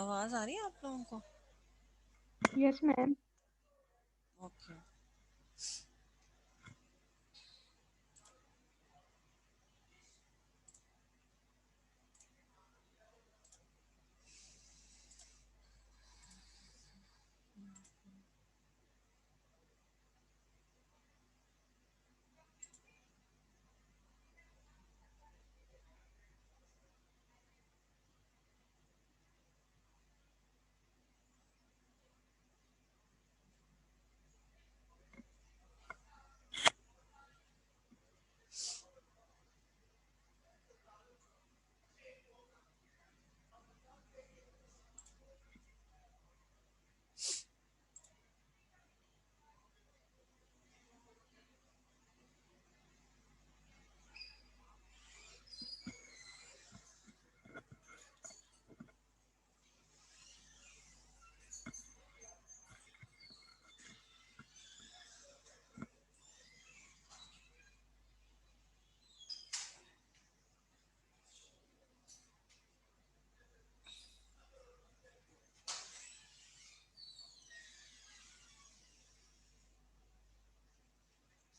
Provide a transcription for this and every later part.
आवाज आ रही है आप लोगों को? Yes ma'am. ओके।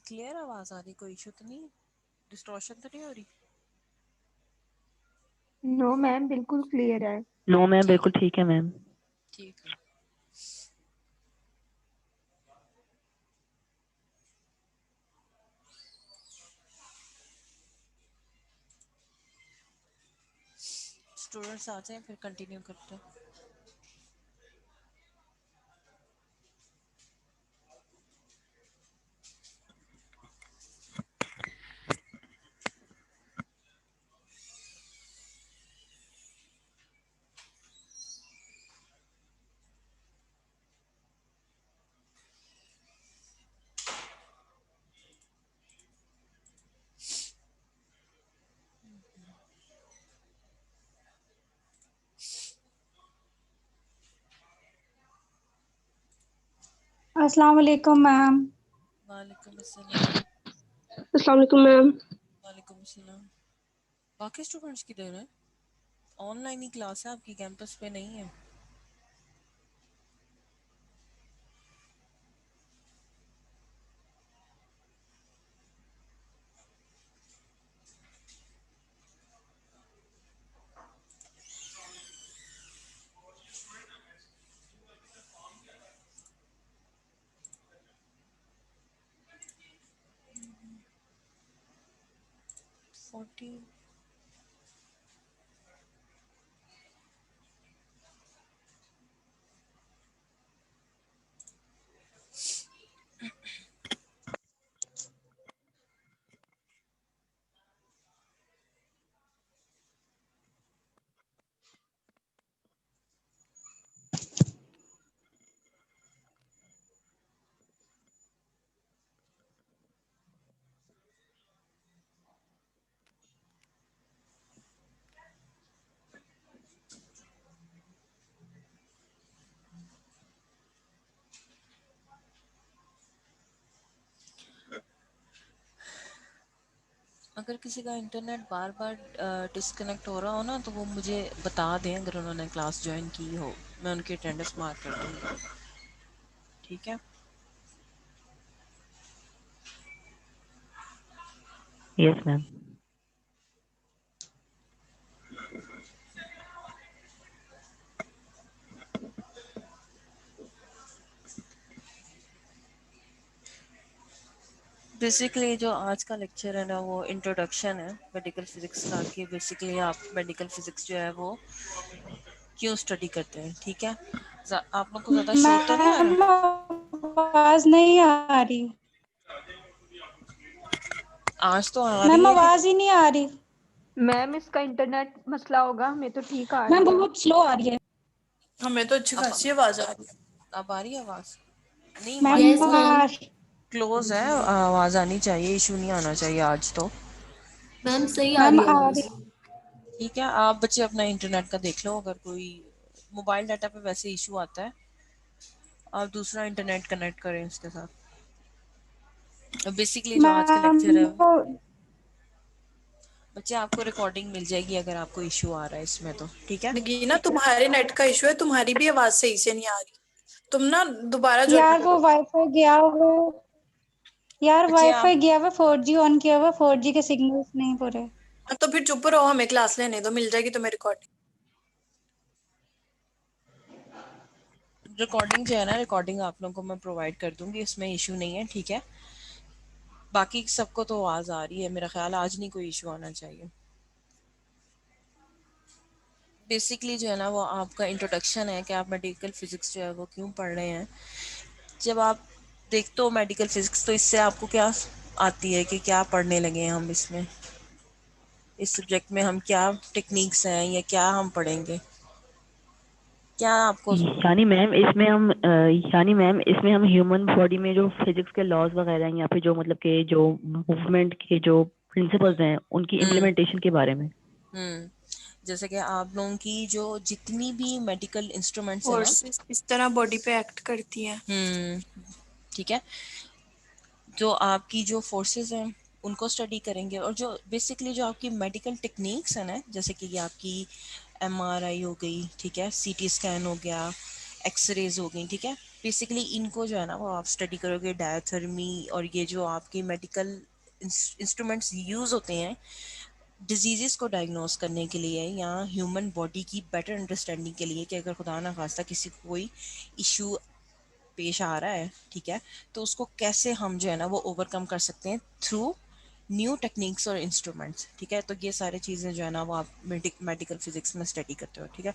क्लियर आवाज आ रही? कोई इशू तो नहीं? डिस्टॉर्शन तो नहीं हो रही? नो मैम, बिल्कुल क्लियर है। नो मैम, ठीक बिल्कुल है। ठीक है मैम। ठीक है। स्टूडेंट्स आ जाए फिर कंटिन्यू करते हैं। अस्सलाम वालेकुम मैम। वालेकुम अस्सलाम। अस्सलाम वालेकुम मैम। वालेकुम अस्सलाम। बाकी स्टूडेंट्स किधर हैं? ऑनलाइन ही क्लास है आपकी, कैंपस पे नहीं है? फोर्टी। अगर किसी का इंटरनेट बार बार डिस्कनेक्ट हो रहा हो ना, तो वो मुझे बता दें अगर उन्होंने क्लास ज्वाइन की हो। मैं उनकी अटेंडेंस मार्क कर दूंगी। ठीक है। Yes ma'am. बेसिकली जो आज का लेक्चर है ना, वो इंट्रोडक्शन है मेडिकल फिजिक्स का, कि बेसिकली आप मेडिकल फिजिक्स जो है वो क्यों स्टडी करते हैं। ठीक है। आप लोग को ज़्यादा शोर तो नहीं आ मैम रहा? आवाज नहीं आ रही। आज तो आ रही मैम है कि आवाज ही नहीं आ रही। मैम इसका इंटरनेट मसला होगा, हमें तो ठीक आ मैम रही है। बहुत स्लो आ रही है। हमें तो अच्छी खासी आवाज आ रही है। अब आ रही है आवाज़? नहीं, माइक मैम यस तो मैम। क्लोज है, आवाज़ आनी चाहिए, इशू नहीं आना चाहिए आज तो। मैम सही आ मैम रही है आ आवाज। रही। ठीक है। आप बच्चे अपना इंटरनेट का देख लो, अगर कोई मोबाइल डाटा पे वैसे इशू आता है, आप दूसरा इंटरनेट कनेक्ट करें उसके साथ। बेसिकली जो आज का मैम लेक्चर है, वो बच्चे आपको रिकॉर्डिंग मिल जाएगी अगर आपको इशू आ रहा है इसमें तो, ठीक है। नगीना तुम्हारे नेट का इशू है, तुम्हारी भी आवाज सही से नहीं आ रही। तुम ना दोबारा यार ज्वाइन वो वाईफाई गया हुआ यार बच्चे आप वाईफाई गया हुआ, 4G ऑन किया हुआ, 4G के सिग्नल्स नहीं पूरे। तो फिर चुप रहो, हमें क्लास लेने दो, मिल जाएगी तुम्हें रिकॉर्डिंग। रिकॉर्डिंग जो है ना, रिकॉर्डिंग आप लोगों को मैं प्रोवाइड कर दूंगी, इसमें इशू नहीं है, ठीक है। बाकी सबको तो आवाज आ रही है, मेरा ख्याल आज नहीं कोई इशू आना चाहिए। बेसिकली जो है ना वो आपका इंट्रोडक्शन है कि आप मेडिकल फिजिक्स जो है वो क्यों पढ़ रहे हैं। जब आप देखते हो मेडिकल फिजिक्स तो इससे आपको क्या आती है कि क्या पढ़ने लगे हैं हम इसमें, इस सब्जेक्ट में हम क्या टेक्निक्स हैं या क्या हम पढ़ेंगे, क्या आपको। यानी मैम इसमें हम ह्यूमन बॉडी में जो फिजिक्स के लॉज वगैरह हैं या फिर जो मतलब के जो मूवमेंट के जो प्रिंसिपल्स हैं उनकी हम्म इम्प्लीमेंटेशन के बारे में। हम्म जैसे कि आप लोगों की जो जितनी भी मेडिकल इंस्ट्रूमेंट्स हैं ना, फोर्सेस इस तरह बॉडी पे एक्ट करती हैं। ठीक है, जो आपकी जो फोर्सेस हैं उनको स्टडी करेंगे, और जो बेसिकली जो आपकी मेडिकल टेक्निक्स हैं ना, जैसे कि ये आपकी एमआरआई हो गई, ठीक है, सीटी स्कैन हो गया, एक्सरेज हो गई, ठीक है। बेसिकली इनको जो है ना वो आप स्टडी करोगे, डायथर्मी, और ये जो आपके मेडिकल इंस्ट्रूमेंट्स यूज़ होते हैं डिजीज़ को डायग्नोस करने के लिए या ह्यूमन बॉडी की बेटर अंडरस्टैंडिंग के लिए, कि अगर खुदा ना खास्ता किसी को कोई इशू पेश आ रहा है, ठीक है, तो उसको कैसे हम जो है ना वो ओवरकम कर सकते हैं थ्रू न्यू टेक्निक्स और इंस्ट्रूमेंट्स, ठीक है। तो ये सारी चीज़ें जो है ना वो आप मेडिकल फिजिक्स में स्टडी करते हो, ठीक है।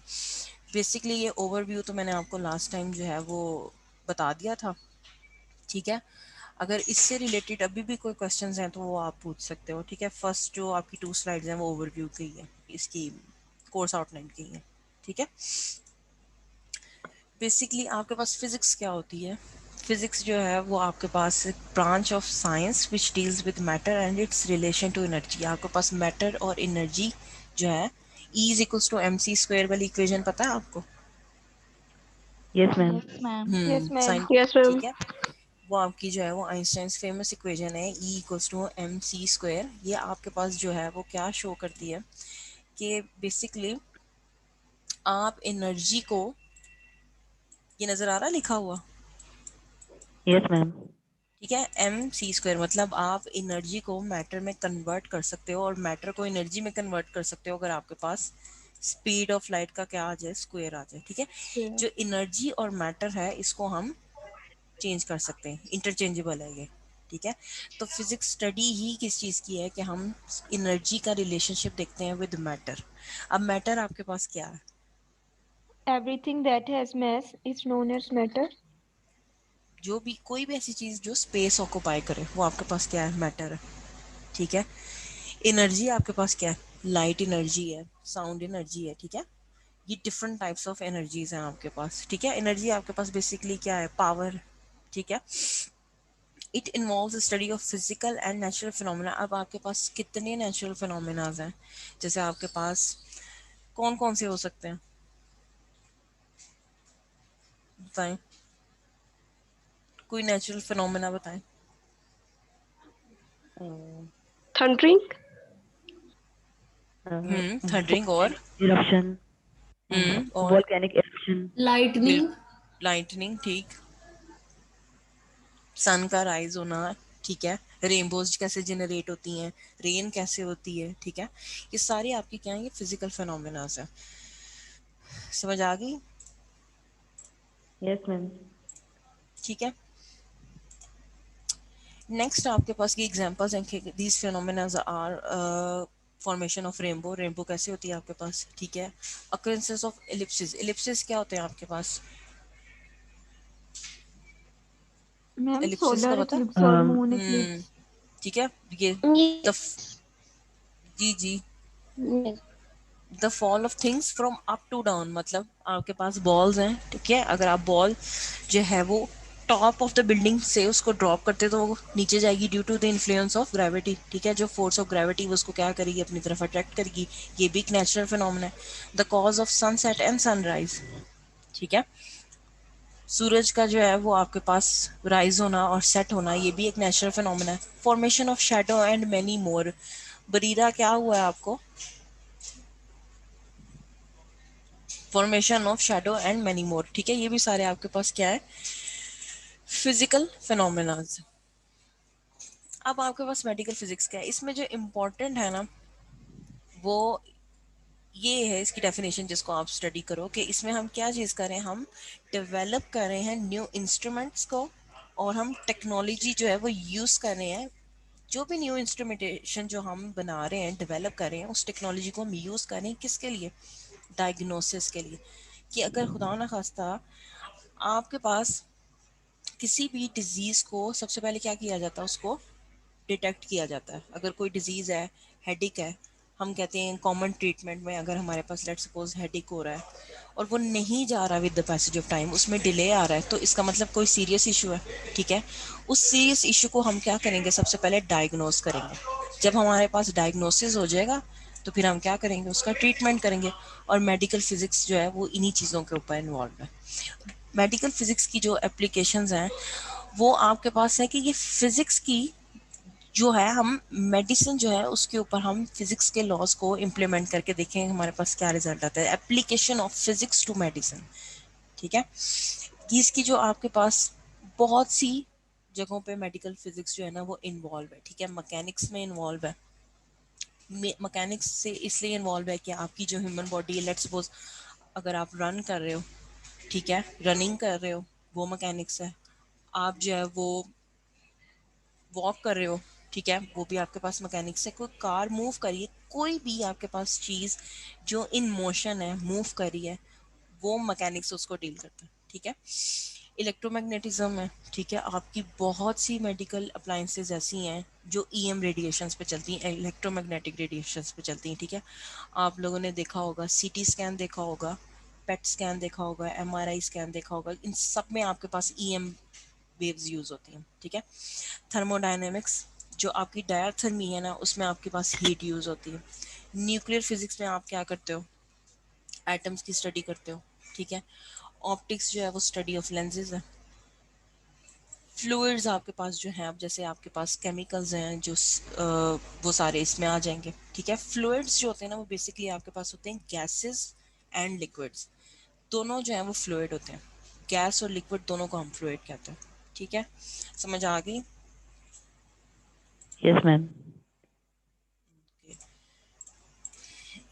बेसिकली ये ओवरव्यू तो मैंने आपको लास्ट टाइम जो है वो बता दिया था, ठीक है। अगर इससे रिलेटेड अभी भी कोई क्वेश्चंस हैं तो वो आप पूछ सकते हो, ठीक है। फर्स्ट जो आपकी 2 स्लाइड्स हैं वो ओवरव्यू की है, इसकी कोर्स आउटलाइन की है, ठीक है। बेसिकली आपके पास फिजिक्स क्या होती है, फिजिक्स जो है वो आपके पास एक branch of science which deals with matter and its relation to energy. आपके पास मैटर और एनर्जी जो है, E is equals to M C square वाली इक्वेशन पता है आपको। Yes ma'am. Yes ma'am. Yes ma'am. Sign, yes ma'am. ठीक है। वो आपकी जो है वो आइंस्टाइन्स फेमस इक्वेशन है, E equals to M C square. ये आपके पास जो है वो क्या शो करती है कि बेसिकली आप एनर्जी को, ये नज़र आ रहा है लिखा हुआ, यस मैम। ठीक है, एम सी स्क्वायर मतलब आप एनर्जी को मैटर में कन्वर्ट कर सकते हो और मैटर को एनर्जी में कन्वर्ट कर सकते हो अगर आपके पास स्पीड ऑफ लाइट का क्या आ जाए, स्क्वायर आ जाए, ठीक है। जो एनर्जी और मैटर है इसको हम चेंज कर सकते हैं, इंटरचेंजेबल है ये, ठीक है। तो फिजिक्स स्टडी ही किस चीज़ की है कि हम एनर्जी का रिलेशनशिप देखते हैं विद मैटर। अब मैटर आपके पास क्या है, Everything that has mass is known as matter. जो भी कोई भी ऐसी चीज़ जो स्पेस ऑक्यूपाई करे वो आपके पास क्या है, मैटर है, ठीक है। एनर्जी आपके पास क्या है, लाइट एनर्जी है, साउंड एनर्जी है, ठीक है। ये डिफरेंट टाइप्स ऑफ एनर्जीज हैं आपके पास, ठीक है। एनर्जी आपके पास बेसिकली क्या है, पावर, ठीक है। It involves study of physical and natural phenomena. अब आपके पास कितने नेचुरल फिनोमेनाज हैं, जैसे आपके पास कौन कौन से हो सकते हैं बताएं, कोई नेचुरल फिनोमेना बताएं। थंडरिंग। थंडरिंग और इरप्शन। और वोल्केनिक इरप्शन। लाइटनिंग। लाइटनिंग, ठीक। सन का राइज होना, ठीक है। रेनबोज कैसे जनरेट होती हैं, रेन कैसे होती है, ठीक है। ये सारी आपकी क्या है, ये फिजिकल फिनोमेनास है, समझ आ गई, यस मैम। ठीक है। नेक्स्ट आपके पास की एग्जांपल्स हैं कि these phenomenas are formation of rainbow, rainbow कैसे होती है आपके पास, ठीक है। अकरेंसेस ऑफ एलिप्सिस, एलिप्सिस क्या होते हैं आपके पास, मैम एलिप्सिस का सोलर पता, इक्लिप्स और मून इक्लिप्स। ठीक है। ये the G G, the fall of things from up to down, मतलब आपके पास बॉल्स हैं, ठीक है। अगर आप बॉल जो है वो टॉप ऑफ द बिल्डिंग से उसको ड्रॉप करते तो वो नीचे जाएगी due to the influence of gravity, ठीक है। जो फोर्स ऑफ ग्रेविटी वो उसको क्या करेगी, अपनी तरफ अट्रैक्ट करेगी। ये भी एक नेचुरल फिनोमेना है। The cause of sunset and sunrise, ठीक है। सूरज का जो है वो आपके पास राइज होना और सेट होना, ये भी एक नेचुरल फिनोमेना है। Formation of shadow and many more, Bareera क्या हुआ है आपको? Formation of shadow and many more, ठीक है, ये भी सारे आपके पास क्या है, फिजिकल फिनोमेनाज। अब आपके पास मेडिकल फिजिक्स क्या है, इसमें जो इम्पोर्टेंट है ना वो ये है इसकी डेफिनेशन जिसको आप स्टडी करो कि इसमें हम क्या चीज़ कर रहे हैं, हम डेवलप कर रहे हैं न्यू इंस्ट्रूमेंट्स को, और हम टेक्नोलॉजी जो है वो यूज़ कर रहे हैं। जो भी न्यू इंस्ट्रूमेंटेशन जो हम बना रहे हैं, डेवलप कर रहे हैं, उस टेक्नोलॉजी को हम यूज़ कर रहे हैं किसके लिए, डायग्नोसिस के लिए। कि अगर खुदा ना खास्ता आपके पास किसी भी डिजीज़ को सबसे पहले क्या किया जाता है, उसको डिटेक्ट किया जाता है। अगर कोई डिजीज़ है, हेडिक है, हम कहते हैं कॉमन ट्रीटमेंट में अगर हमारे पास लेट्स सपोज हेडिक हो रहा है और वो नहीं जा रहा with the passage of time, उसमें डिले आ रहा है, तो इसका मतलब कोई सीरियस इशू है, ठीक है। उस सीरियस इशू को हम क्या करेंगे, सबसे पहले डायग्नोस करेंगे। जब हमारे पास डायग्नोसिस हो जाएगा तो फिर हम क्या करेंगे, उसका ट्रीटमेंट करेंगे। और मेडिकल फिजिक्स जो है वो इन्हीं चीज़ों के ऊपर इन्वॉल्व है। मेडिकल फिजिक्स की जो एप्लीकेशंस हैं वो आपके पास है कि ये फिजिक्स की जो है, हम मेडिसिन जो है उसके ऊपर हम फिजिक्स के लॉज को इम्प्लीमेंट करके देखेंगे हमारे पास क्या रिजल्ट आता है। Application of physics to medicine, ठीक है। इसकी जो आपके पास बहुत सी जगहों पे मेडिकल फिजिक्स जो है ना वो इन्वॉल्व है, ठीक है। मैकेनिक्स में इन्वॉल्व है। मैकेनिक्स से इसलिए इन्वॉल्व है कि आपकी जो ह्यूमन बॉडी है, लेट्स सपोज अगर आप रन कर रहे हो, ठीक है, रनिंग कर रहे हो, वो मैकेनिक्स है। आप जो है वो वॉक कर रहे हो, ठीक है, वो भी आपके पास मैकेनिक्स है। कोई कार मूव करिए, कोई भी आपके पास चीज़ जो इन मोशन है, मूव करी है, वो मैकेनिक्स उसको डील करता है, ठीक है। इलेक्ट्रोमैग्नेटिज्म है, ठीक है। आपकी बहुत सी मेडिकल अप्लाइंसेस ऐसी हैं जो ईएम रेडिएशंस पे चलती हैं, इलेक्ट्रोमैग्नेटिक रेडिएशंस पे चलती हैं, ठीक है। आप लोगों ने देखा होगा, सीटी स्कैन देखा होगा, पेट स्कैन देखा होगा, एमआरआई स्कैन देखा होगा, इन सब में आपके पास ईएम वेव्स यूज होती हैं, ठीक है। थर्मोडायनेमिक्स, जो आपकी डायथर्मी है ना, उसमें आपके पास हीट यूज होती है। न्यूक्लियर फिजिक्स में आप क्या करते हो, एटम्स की स्टडी करते हो, ठीक है। ऑप्टिक्स जो है वो स्टडी ऑफ लेंसेज है। फ्लूइड्स आपके पास जो हैं, अब जैसे आपके पास केमिकल्स हैं जो वो सारे इसमें आ जाएंगे, ठीक है। फ्लूइड्स जो होते हैं ना वो बेसिकली आपके पास होते हैं गैसेस एंड लिक्विड्स, दोनों जो हैं वो फ्लूइड होते हैं। गैस और लिक्विड दोनों को हम फ्लूइड कहते हैं, ठीक है। समझ आ गई? Yes ma'am.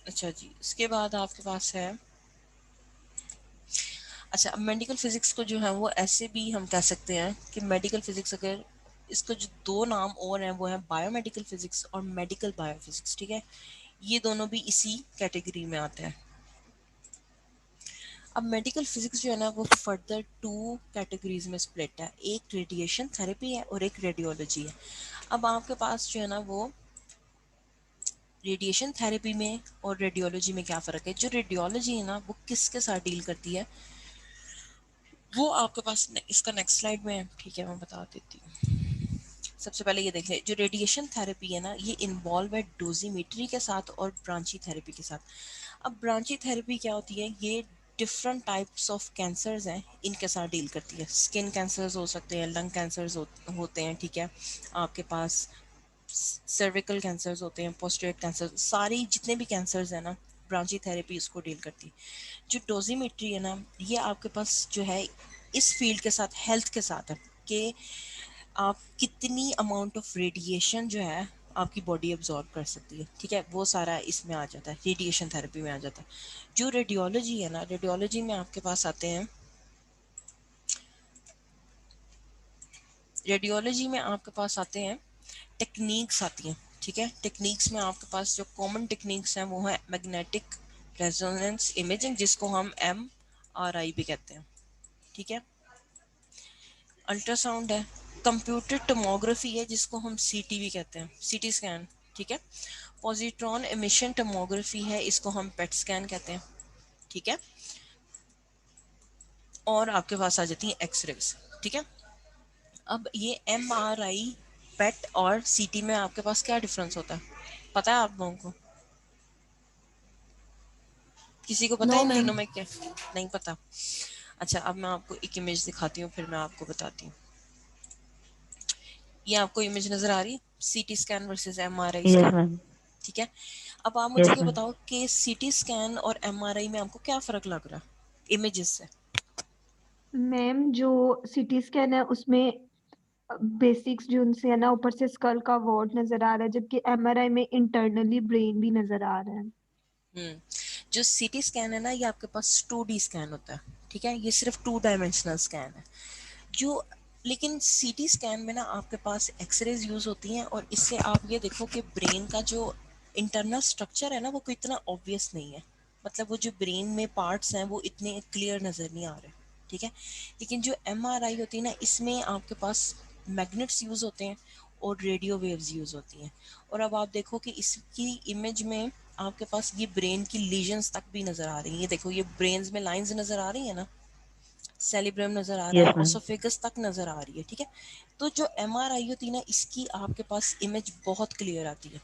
अच्छा जी, इसके बाद आपके पास है, अच्छा, अब मेडिकल फिजिक्स को जो है वो ऐसे भी हम कह सकते हैं कि मेडिकल फिजिक्स, अगर इसको जो दो नाम और हैं वो है बायोमेडिकल फिजिक्स और मेडिकल बायोफिजिक्स, ठीक है। ये दोनों भी इसी कैटेगरी में आते हैं। अब मेडिकल फिजिक्स जो है ना वो फर्दर टू कैटेगरीज में स्प्लिट है, एक रेडिएशन थेरेपी है और एक रेडियोलॉजी है। अब आपके पास जो है ना वो रेडिएशन थेरेपी में और रेडियोलॉजी में क्या फ़र्क है। जो रेडियोलॉजी है ना वो किसके साथ डील करती है, वो आपके पास इसका नेक्स्ट स्लाइड में है, ठीक है, मैं बता देती हूँ। सबसे पहले ये देख लें, जो रेडिएशन थेरेपी है ना ये इन्वॉल्व है डोजीमेट्री के साथ और ब्रांची थेरेपी के साथ। अब ब्रांची थेरेपी क्या होती है, ये डिफरेंट टाइप्स ऑफ कैंसर्स हैं इनके साथ डील करती है। स्किन कैंसर्स हो सकते हैं, लंग कैंसर्स होते हैं, ठीक है। आपके पास सर्विकल कैंसर्स होते हैं, पोस्टेट कैंसर, सारी जितने भी कैंसर्स हैं ना, ब्रांची थेरेपी इसको डील करती है। जो डोजीमेट्री है ना ये आपके पास जो है इस फील्ड के साथ, हेल्थ के साथ है कि आप कितनी अमाउंट ऑफ रेडिएशन जो है आपकी बॉडी एब्जॉर्ब कर सकती है, ठीक है, वो सारा इसमें आ जाता है, रेडिएशन थेरेपी में आ जाता है। जो रेडियोलॉजी है ना, रेडियोलॉजी में आपके पास आते हैं, रेडियोलॉजी में आपके पास आते हैं टेक्निक्स आती हैं, ठीक है। टेक्निक्स में आपके पास जो कॉमन टेक्निक्स हैं वो है मैग्नेटिक रेजोनेंस इमेजिंग, जिसको हम MRI भी कहते हैं, ठीक है। अल्ट्रासाउंड है, कंप्यूटर टोमोग्राफी है जिसको हम CT भी कहते हैं, CT स्कैन, ठीक है। पॉजिट्रॉन एमिशन टोमोग्राफी है, इसको हम PET स्कैन कहते हैं, ठीक है। और आपके पास आ जाती है एक्सरेज, ठीक है। अब ये MRI, PET और CT में आपके पास क्या डिफरेंस होता है, पता है आप लोगों को? किसी को पता है नो इन मैम। तीनों में क्या? नहीं पता। अच्छा, अब मैं आपको एक इमेज दिखाती हूँ फिर मैं आपको बताती हूँ। ये आपको इमेज नजर आ रही है, CT scan versus MRI yes scan, ma'am. ठीक है। अब आप मुझे यस ये मैम। बताओ कि सीटी स्कैन और एमआरआई में आपको क्या फर्क लग रहा है इमेजेस से? मैम जो सीटी स्कैन है उसमें बेसिक्स जो उनसे है ना, ऊपर से स्कल का वॉर्ड नजर आ रहा है, जबकि एमआरआई में इंटरनली ब्रेन भी नजर आ रहा है। जो सीटी स्कैन है ना, ये आपके पास 2D स्कैन होता है, ठीक है, ये सिर्फ 2 डायमेंशनल स्कैन है। जो लेकिन सीटी स्कैन में ना आपके पास एक्सरेज यूज होती हैं, और इससे आप ये देखो कि ब्रेन का जो इंटरनल स्ट्रक्चर है ना वो कोई इतना ऑब्वियस नहीं है, मतलब वो जो ब्रेन में पार्ट्स हैं वो इतने क्लियर नजर नहीं आ रहे, ठीक है। लेकिन जो एमआरआई होती है ना, इसमें आपके पास मैग्नेट्स यूज होते हैं और रेडियो वेव्स यूज होती हैं। और अब आप देखो कि इसकी इमेज में आपके पास ये ब्रेन की लीजन्स तक भी नजर आ रही हैं। ये देखो, ये ब्रेन्स में लाइंस नजर आ रही है ना, सेलिब्रम नजर आ रहा है, यस मैम। ओसोफेगस तक नजर आ रही है, ठीक है। तो जो एमआरआई होती है ना, इसकी आपके पास इमेज बहुत क्लियर आती है,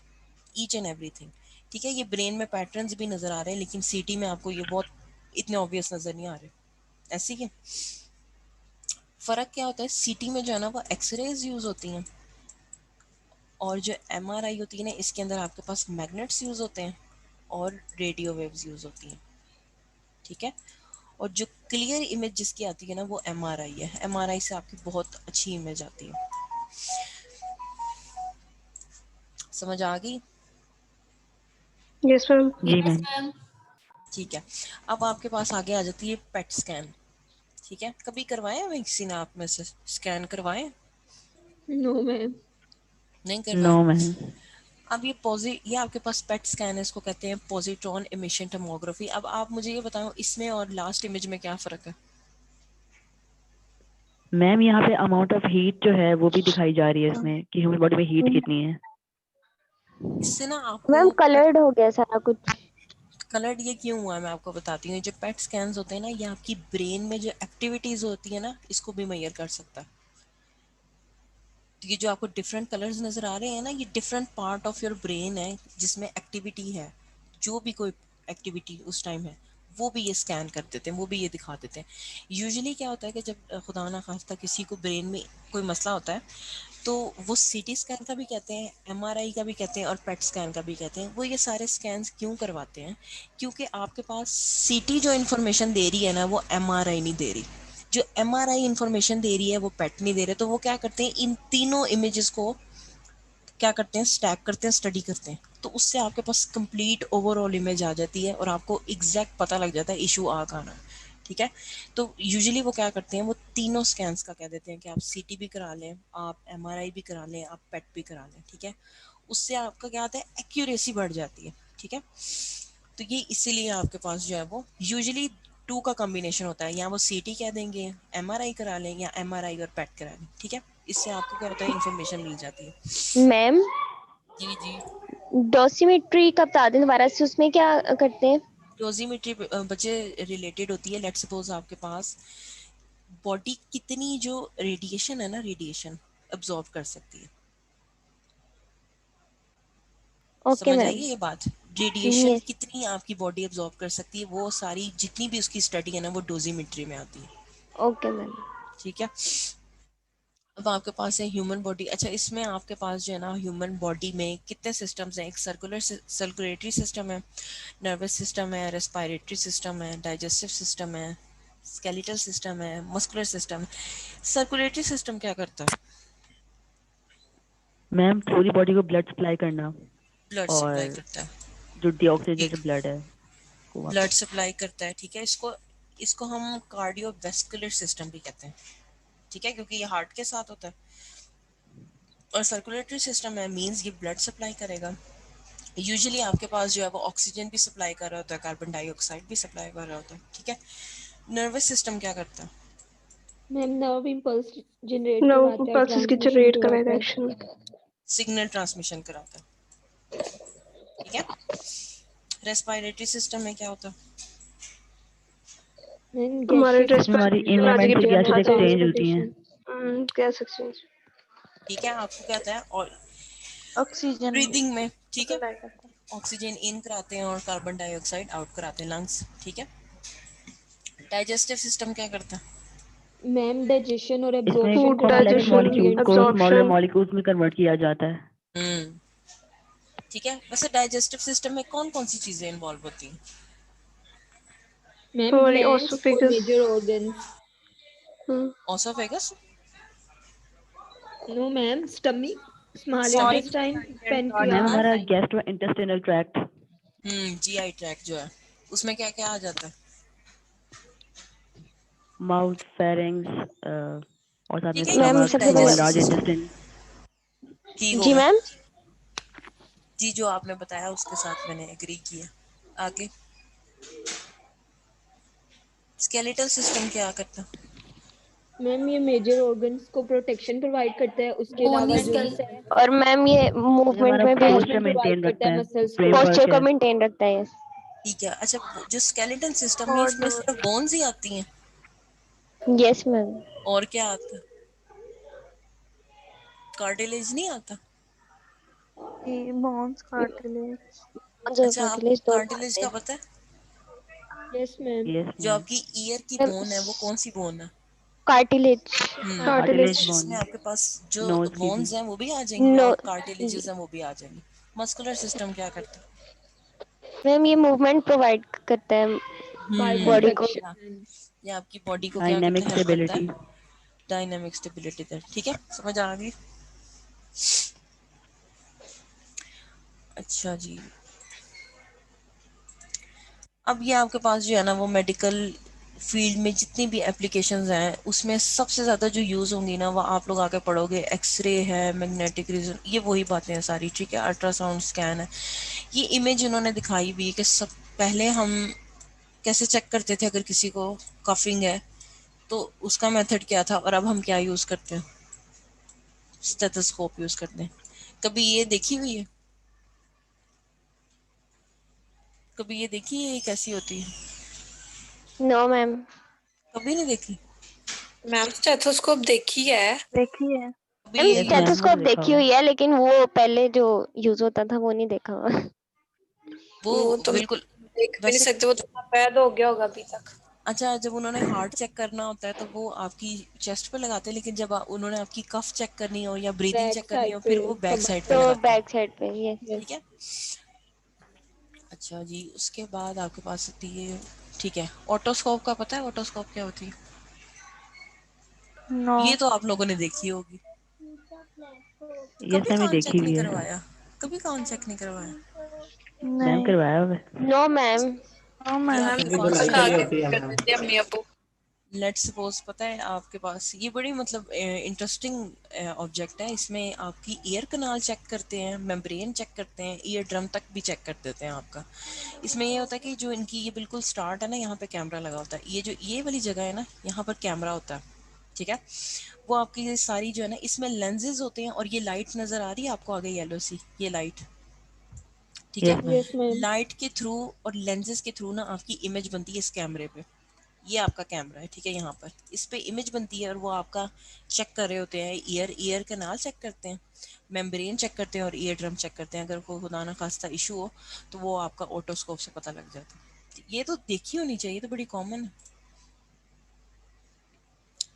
ईच एंड एवरीथिंग, ठीक है। ये ब्रेन में पैटर्न्स भी नजर आ रहे हैं, लेकिन सीटी में आपको ये बहुत इतने ऑब्वियस नजर नहीं आ रहे। ऐसी है फर्क क्या होता है, सीटी में जो है ना वो एक्सरेज यूज होती हैं, और जो एमआरआई होती है ना इसके अंदर आपके पास मैग्नेट्स यूज होते हैं और रेडियो वेव्स यूज होती हैं, ठीक है। और जो क्लियर इमेज जिसकी आती है ना वो एमआरआई है, एमआरआई से आपकी बहुत अच्छी इमेज आती है। समझ आ गई? Yes ma'am. जी मैम। ठीक है। अब आपके पास आगे आ जाती है पेट स्कैन, ठीक है। कभी करवाए हैं किसी ने आप में से स्कैन करवाए? No ma'am. नहीं नो करवाए? मैम। अब ये आपके पास पेट स्कैन है, इसको कहते हैं पॉजिट्रॉन इमिशन टोमोग्राफी। अब आप मुझे ये बताओ इसमें और लास्ट इमेज में क्या फ़र्क है? मैम यहाँ पे अमाउंट ऑफ हीट जो है वो भी दिखाई जा रही है इसमें कि ह्यूमन बॉडी में हीट कितनी है। इससे ना मैम आपको कलर्ड हो गया सारा कुछ। कलर्ड ये क्यों हुआ है मैं आपको बताती हूँ। जो पेट स्कैन्स होते हैं ना, ये आपकी ब्रेन में जो एक्टिविटीज होती है ना इसको भी मेजर कर सकता है। तो ये जो आपको डिफरेंट कलर्स नजर आ रहे हैं ना, ये different part of your brain है जिसमें एक्टिविटी है। जो भी कोई एक्टिविटी उस टाइम है वो भी ये स्कैन कर देते हैं, वो भी ये दिखा देते हैं। यूजुअली क्या होता है कि जब खुदा ना खास्ता किसी को ब्रेन में कोई मसला होता है, तो वो सीटी स्कैन का भी कहते हैं, एमआरआई का भी कहते हैं और पेट स्कैन का भी कहते हैं। वो ये सारे स्कैन्स क्यों करवाते हैं? क्योंकि आपके पास सीटी जो इन्फॉर्मेशन दे रही है ना वो एमआरआई नहीं दे रही, जो एमआरआई इंफॉर्मेशन दे रही है वो पेट नहीं दे रहे। तो वो क्या करते हैं, इन तीनों इमेजेस को क्या करते हैं, स्टैक करते हैं, स्टडी करते हैं, तो उससे आपके पास कंप्लीट ओवरऑल इमेज आ जाती है और आपको एग्जैक्ट पता लग जाता है इशू आ कहाँ रहा है, ठीक है। तो यूजुअली वो क्या करते हैं, वो तीनों स्कैन्स का कह देते हैं कि आप सीटी भी करा लें, आप एमआरआई भी करा लें, आप पेट भी करा लें, ठीक है। उससे आपका क्या होता है, एक्यूरेसी बढ़ जाती है, ठीक है। तो ये इसीलिए आपके पास जो है वो यूजुअली टू का कॉम्बिनेशन होता है, या वो सीटी कह देंगे, एमआरआई करा लें, या एमआरआई और पेट करा लें, ठीक है। इससे आपको क्या होता है, इन्फॉर्मेशन मिल जाती है। मैम जी जी। डोसिमेट्री का बता दें दोबारा से, उसमें क्या करते हैं? डोजीमेट्री बच्चे रिलेटेड होती है, लेट्स सपोज आपके पास बॉडी कितनी जो रेडिएशन है ना, रेडिएशन अब्जॉर्ब कर सकती है। ओके समझ आई मैम। है ये बात? Radiation yes. कितनी आपकी बॉडी अब्जॉर्ब कर सकती है, वो सारी जितनी भी उसकी स्टडी है ना वो डोजीमेट्री में आती है, ओके मैम। ठीक है। अब आपके पास है ह्यूमन बॉडी। अच्छा, इसमें आपके पास जो है ना ह्यूमन बॉडी में कितने सिस्टम्स हैं? एक सर्कुलेटरी सिस्टम है, नर्वस सिस्टम है, रेस्पिरेटरी सिस्टम है, डाइजेस्टिव सिस्टम है, स्केलेटल सिस्टम है, मस्कुलर सिस्टम है। सर्कुलेटरी सिस्टम क्या करता है? मैम पूरी बॉडी को ब्लड सप्लाई करना, ब्लड सप्लाई और करता है, जो एक डीऑक्सीजनेटेड ब्लड है वो ब्लड वापस। सप्लाई करता है, ठीक है। इसको इसको हम कार्डियोवैस्कुलर सिस्टम भी कहते हैं, ठीक है, क्योंकि ये हार्ट के साथ होता है। और सर्कुलेटरी सिस्टम है, मींस ये ब्लड सप्लाई करेगा। यूजुअली आपके पास जो है वो ऑक्सीजन भी सप्लाई कर रहा होता है, कार्बन डाइऑक्साइड भी सप्लाई कर रहा होता है, ठीक है। नर्वस सिस्टम क्या करता है? Ma'am nerve impulse generate no करवाता है, पल्सेस की ट्रांसमिशन जनरेट करवाता करेगा है। एक्शन। सिग्नल ट्रांसमिशन कराता है, ठीक है। रेस्पिरेटरी सिस्टम में क्या होता है? मैम हमारे गैसेस इसमें हमारी रेस्पिरेटरी आज की इन्वायरमेंट से डेट में गैसेस आता है एक्सचेंज होती हैं। Transportation, gas exchange. ठीक है, आपको क्या होता है, और ऑक्सीजन ब्रीदिंग में, ठीक है, सप्लाई करता है। ऑक्सीजन इन कराते हैं और कार्बन डाइऑक्साइड आउट कराते हैं लंग्स, ठीक है। डाइजेस्टिव सिस्टम क्या करता है? मैम डाइजेशन और इसमें एब्जॉर्प्शन फूड करवाता कॉम्प्लेक्स है डाइजेशन, मॉलिक्यूल्स न्यूट्रिएंट्स को को। Smaller absorption. मॉलिक्यूल्स में कन्वर्ट किया जाता है। हम्म ठीक है। वैसे डाइजेस्टिव सिस्टम में कौन कौन सी चीजें इन्वॉल्व होती हैं? मैम सॉरी ग्लैंड्स और oesophagus. Major organs. Oesophagus. No ma'am, stomach, small stomach. Intestine, ma'am pancreas. हमारा gastro intestinal tract, GI track जो है उसमें क्या क्या आ जाता है? माउथ, फेरिंग्स और साथ में ठीक है, ये मैम ये पूरा स्टमक, सब तो स्मॉल डाइजेस्टिव लार्ज बहुत। System intestine. ठीक हो जी गया। मैम। जी, जो आपने बताया उसके साथ मैंने एग्री किया। आगे स्केलेटल सिस्टम क्या करता है? मैम ये मेजर ऑर्गन्स को प्रोटेक्शन प्रोवाइड करता है, उसके अलावा बोनी जो स्केल है और मैम ये ये मूवमेंट हमारा में भी पोस्चर नरिशमेंट प्रोवाइड मेंटेन करता रखता है है, मसल्स को। पोस्चर फ्रेमवर्क को है। मेंटेन रखता है। ठीक है। अच्छा, जो स्केलेटल सिस्टम में इसमें सिर्फ बोन्स ही आती हैं यस मैम। और क्या आता है? कार्टिलेज नहीं आता? Bones cartilage. जो अच्छा, आपको कार्टिलेज दोनों कार्टिलेज आते का हैं। पता है? Yes ma'am. यस जो मैम, आपकी ईयर की मैम बोन है वो कौन सी बोन है? कार्टिलेज। Cartilage cartilage. बोन, इसमें आपके पास जो नोज की भी। बोन्स हैं वो भी आ जाएंगी नो। और कार्टिलेजेस हैं वो भी आ जाएंगी। मस्कुलर सिस्टम क्या करता है? मैम ये मूवमेंट प्रोवाइड करता है फाइट बॉडी को। प्रोटेक्शन। ये आपकी बॉडी को क्या करता डायनेमिक है? हेल्प करता स्टेबिलिटी। है। डायनामिक स्टेबिलिटी दर। ठीक है, समझ आ गई। अच्छा जी, अब ये आपके पास जो है ना वो मेडिकल फील्ड में जितनी भी एप्लीकेशंस हैं उसमें सबसे ज़्यादा जो यूज़ होंगी ना वो आप लोग आके पढ़ोगे। एक्सरे है, मैग्नेटिक रीजन, ये वही बातें हैं सारी। ठीक है, अल्ट्रासाउंड स्कैन है। ये इमेज इन्होंने दिखाई भी कि सब पहले हम कैसे चेक करते थे अगर किसी को कफिंग है तो उसका मेथड क्या था, और अब हम क्या यूज़ करते हैं? स्टेथोस्कोप यूज़ करते हैं। कभी ये देखी हुई है? कभी ये देखी है ये कैसी होती है? No ma'am. कभी नहीं देखी? मैम स्टेथोस्कोप देखी है। देखिए। कभी मैम ये यस मैम, वो स्टेथोस्कोप देखा देखी हुआ है। हुई है लेकिन वो पहले जो यूज होता था वो नहीं देखा हुआ। वो वो तो बिल्कुल। देख भी नहीं वैसे सकते, वो तो पैद हो गया होगा अभी तक। अच्छा, जब उन्होंने हार्ट चेक करना होता है तो वो आपकी चेस्ट पे लगाते हैं, लेकिन जब उन्होंने आपकी कफ चेक करनी हो या ब्रीदिंग बैक चेक करनी साइड हो पे फिर वो बैक कमर साइड पे पे। तो लगाते हैं। बैक साइड पे ये। ठीक यस। है। अच्छा जी, उसके बाद आपके पास होती है, ठीक है, ऑटोस्कोप का पता है? ऑटोस्कोप क्या होती है? नो। ये तो आप लोगों ने देखी होगी। यस कभी मैम, ये कान देखी चेक नहीं हुई है। करवाया? कभी कान चेक नहीं करवाया? मैम नहीं। करवाया हुआ है। No ma'am. नो ये मैम। मैम आपके अभी पास धुलाई जो दिखा है के लिए ना, होती है कर मैम। देते अम्मी अबू। लेट्स सपोज पता है आपके पास ये बड़ी मतलब इंटरेस्टिंग ऑब्जेक्ट है। इसमें आपकी ईयर कनाल चेक करते हैं, मेम्ब्रेन चेक करते हैं, ईयर ड्रम तक भी चेक कर देते हैं आपका। इसमें ये होता है कि जो इनकी ये बिल्कुल स्टार्ट है ना, यहाँ पे कैमरा लगा होता है। ये जो ये वाली जगह है ना, यहाँ पर कैमरा होता है। ठीक है, वो आपकी ये सारी जो है ना इसमें लेंसेज होते हैं, और ये लाइट नज़र आ रही है आपको आगे येलो सी, ये लाइट। ठीक है, yes ma'am. Yes ma'am. Light के थ्रू और लेंसेज के थ्रू ना आपकी इमेज बनती है इस कैमरे पे। ये आपका कैमरा है, ठीक है, यहाँ पर इस पे इमेज बनती है और वो आपका चेक कर रहे होते हैं। ईयर कनाल चेक करते हैं, मेम्ब्रेन चेक करते हैं और ईयर ड्रम चेक करते हैं। अगर कोई खुदा ना खास्ता इशू हो तो वो आपका ऑटोस्कोप से पता लग जाता है। ये तो देखी होनी चाहिए, तो बड़ी कॉमन है।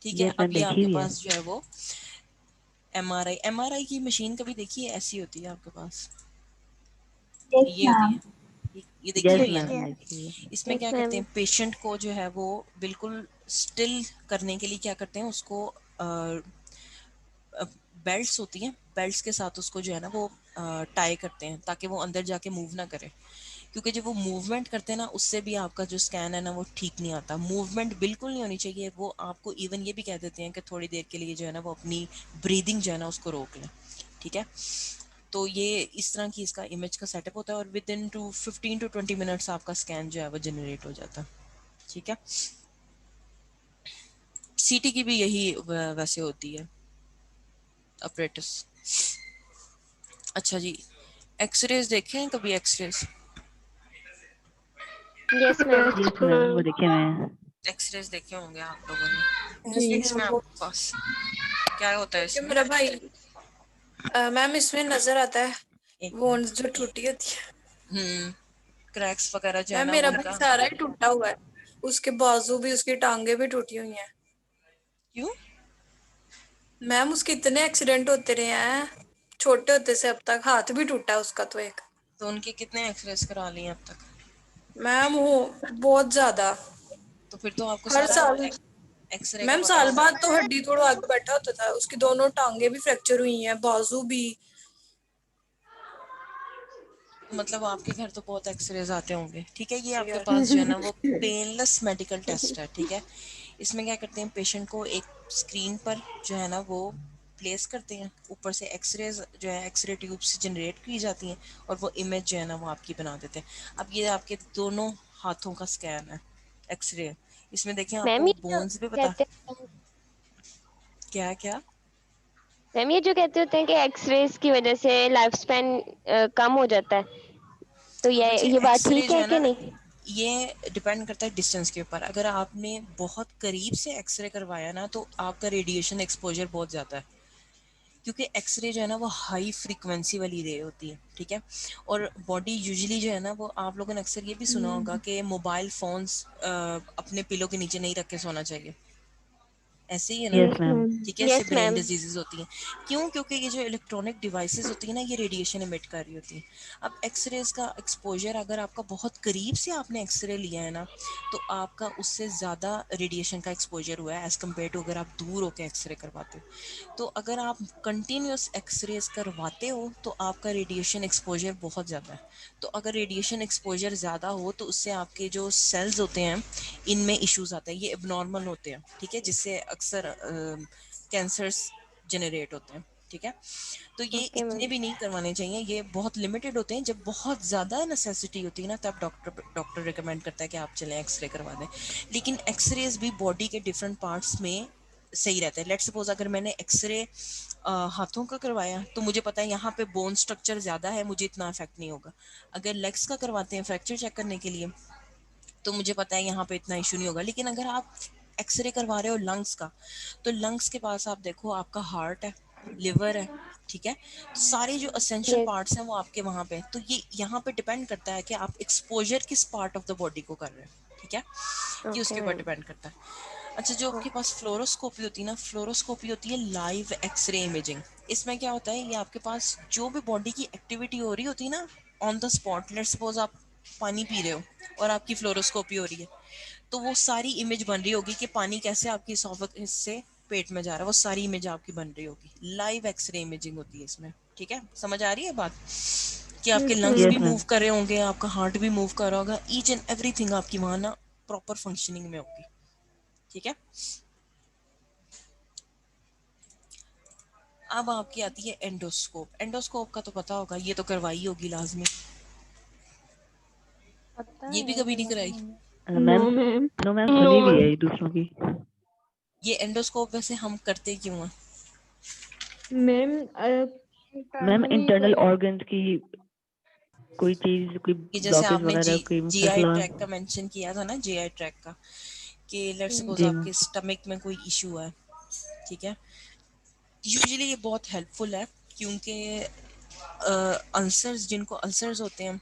ठीक है, यस अब मैम, ये देखी आपके हुई है। पास जो है वो एमआरआई की मशीन कभी देखी है? ऐसी होती है आपके पास, यस ये होती मैम। है, ये देखी यस हुई है ना। मैम, देखिए। देखी हुई है। इसमें यस क्या करते मैम। हैं, पेशेंट को जो है वो बिल्कुल स्टिल करने के लिए क्या करते हैं, उसको बेल्ट्स होती हैं, बेल्ट्स के साथ उसको जो है ना वो टाई करते हैं ताकि वो अंदर जाके मूव ना करे। क्योंकि जब वो मूवमेंट करते हैं ना उससे भी आपका जो स्कैन है ना वो ठीक नहीं आता। मूवमेंट बिल्कुल नहीं होनी चाहिए। वो आपको इवन ये भी कह देते हैं कि थोड़ी देर के लिए जो है ना वो अपनी ब्रीदिंग जो है ना उसको रोक लें। ठीक है, तो ये इस तरह की इसका इमेज का सेटअप होता है, और विद इन 15 to 20 मिनट्स आपका स्कैन जो है वो जनरेट हो जाता है। ठीक है, सीटी की भी यही वैसे होती है अपरेटस। अच्छा जी, एक्सरेज देखे हैं कभी? X-rays, yes ma'am. Yes ma'am, वो देखे हुए हैं। एक्सरेज देखे होंगे आप लोगों ने। जी। इसमें आपके पास क्या होता है क्यों इसमें? मेरा भाई मैम इसमें नजर आता है एक बोन्स जो टूटी होती है। क्रैक्स वगैरह जो है मैम ना वो मेरा भाई उनका। सारा ही टूटा हुआ है, उसके बाजू भी, उसकी टांगे भी टूटी हुई हैं। क्यों? मैम उसके इतने एक्सीडेंट होते रहे हैं छोटे होते से अब तक। हाथ भी टूटा है उसका तो एक। तो उनके कितने एक्सरेस करा लिए अब तक? मैम वो बहुत ज्यादा, तो फिर तो आपको हर सारा साल। एक्सरे का मैम पता साल होगा। बाद तो हड्डी तोड़ आगे बैठा होता था, उसकी दोनों टांगे भी फ्रैक्चर हुई हैं, बाजू भी। मतलब आपके घर तो बहुत एक्सरेज आते होंगे, ठीक है। ये आपके यार पास जो है ना वो पेनलेस मेडिकल टेस्ट है, ठीक है। इसमें क्या करते हैं, पेशेंट को एक स्क्रीन पर जो है ना वो प्लेस करते हैं, ऊपर से एक्सरेज जो है एक्सरे ट्यूब से जनरेट की जाती हैं और वो इमेज जो है ना वो आपकी बना देते हैं। अब ये आपके दोनों हाथों का स्कैन है, एक्सरे। इसमें देखें मैम आपको ये जो बोन्स भी पता। कहते हैं क्या क्या? मैम ये जो कहते होते हैं कि एक्सरेज की वजह से लाइफ स्पैन कम हो जाता है, तो बच्चे ये बात एक्सरे ठीक जो है है कि ना, नहीं? ये डिपेंड करता है डिस्टेंस के ऊपर। अगर आपने बहुत करीब से एक्सरे करवाया ना तो आपका रेडिएशन एक्सपोजर बहुत ज़्यादा है, क्योंकि एक्सरे जो है ना वो हाई फ्रीक्वेंसी वाली रे होती है, ठीक है। और बॉडी यूजुअली जो है ना वो, आप लोगों ने अक्सर ये भी सुना होगा कि मोबाइल फोन्स अपने पिलो के नीचे नहीं रख के सोना चाहिए, ऐसे ही है ना, यस यस मैम। मैम। ठीक है। इससे यस ब्रेन मैम। डिजीजेज होती हैं। क्यों? क्योंकि ये जो इलेक्ट्रॉनिक डिवाइसेस होती है ना ये रेडिएशन इमिट कर रही होती है। अब एक्सरेज का एक्सपोजर, अगर आपका बहुत करीब से आपने एक्सरे लिया है ना तो आपका उससे ज़्यादा रेडिएशन का एक्सपोजर हुआ है एज़ कम्पेयर टू अगर आप दूर होकर एक्सरे करवाते हो। तो अगर आप कंटिन्यूस एक्सरेज करवाते हो तो आपका रेडिएशन एक्सपोजर बहुत ज़्यादा है। तो अगर रेडिएशन एक्सपोजर ज़्यादा हो तो उससे आपके जो सेल्स होते हैं इनमें इश्यूज आते हैं, ये एबनॉर्मल होते हैं, ठीक है, जिससे अक्सर कैंसर्स जनरेट होते हैं, ठीक है। तो ये ओके इतने मैम। भी नहीं करवाने चाहिए, ये बहुत लिमिटेड होते हैं। जब बहुत ज़्यादा नेसेसिटी होती है ना तब डॉक्टर रिकमेंड करता है कि आप चलें एक्सरे करवा दें। लेकिन एक्सरेज भी बॉडी के डिफरेंट पार्ट्स में सही रहता है। लेट्स सपोज अगर मैंने एक्सरे हाथों का करवाया तो मुझे पता है यहाँ पे बोन स्ट्रक्चर ज़्यादा है, मुझे इतना इफेक्ट नहीं होगा। अगर लेग्स का करवाते हैं फ्रैक्चर चेक करने के लिए तो मुझे पता है यहाँ पे इतना इशू नहीं होगा। लेकिन अगर आप एक्सरे करवा रहे हो लंग्स का, तो लंग्स के पास आप देखो आपका हार्ट है, लिवर है, ठीक है। तो सारे जो असेंशियल यस। पार्ट्स हैं वो आपके वहाँ पे, तो ये यहाँ पे डिपेंड करता है कि आप एक्सपोजर किस पार्ट ऑफ द बॉडी को कर रहे हैं, ठीक है। ये ओके उसके ऊपर मैम। डिपेंड करता है। अच्छा, जो आपके पास फ्लोरोस्कोपी होती है ना, फ्लोरोस्कोपी होती है लाइव एक्सरे इमेजिंग। इसमें क्या होता है, ये आपके पास जो भी बॉडी की एक्टिविटी हो रही होती है ना on the spot, let's suppose आप पानी पी रहे हो और आपकी फ्लोरोस्कोपी हो रही है, तो वो सारी इमेज बन रही होगी कि पानी कैसे आपकी इसोफेगस से पेट में जा रहा है, वो सारी इमेज आपकी बन रही होगी। लाइव एक्सरे इमेजिंग होती है इसमें, ठीक है। समझ आ रही है बात कि आपके यस लंग्स भी यस मैम। मैम। मूव कर रहे होंगे, आपका हार्ट भी मूव कर रहा होगा, ईच एंड एवरीथिंग आपकी वहां ना प्रॉपर फंक्शनिंग में होगी, ठीक है। अब आपकी आती है एंडोस्कोप। एंडोस्कोप का तो पता होगा, ये तो करवाई होगी लाजमी। पता ये भी है कभी नहीं करवाई कराई? मैंने। Ma'am, no ma'am. No ma'am, सुनी भी है ये दूसरों की। ये एंडोस्कोप वैसे हम करते क्यों हैं? मैम मैम इंटरनली इंटरनल कोई ऑर्गन्स की कोई चीज, कोई कि जैसे ब्लॉकेज आपने वगैरह, कोई जीआई मसला। ट्रैक का मेंशन किया था ना, जीआई ट्रैक का, कि लेट्स सपोज जी मैम। आपके स्टमक में कोई इशू है, ठीक है। यूजुअली ये बहुत हेल्पफुल है, क्योंकि अल्सर्स, जिनको अल्सर्स होते हैं,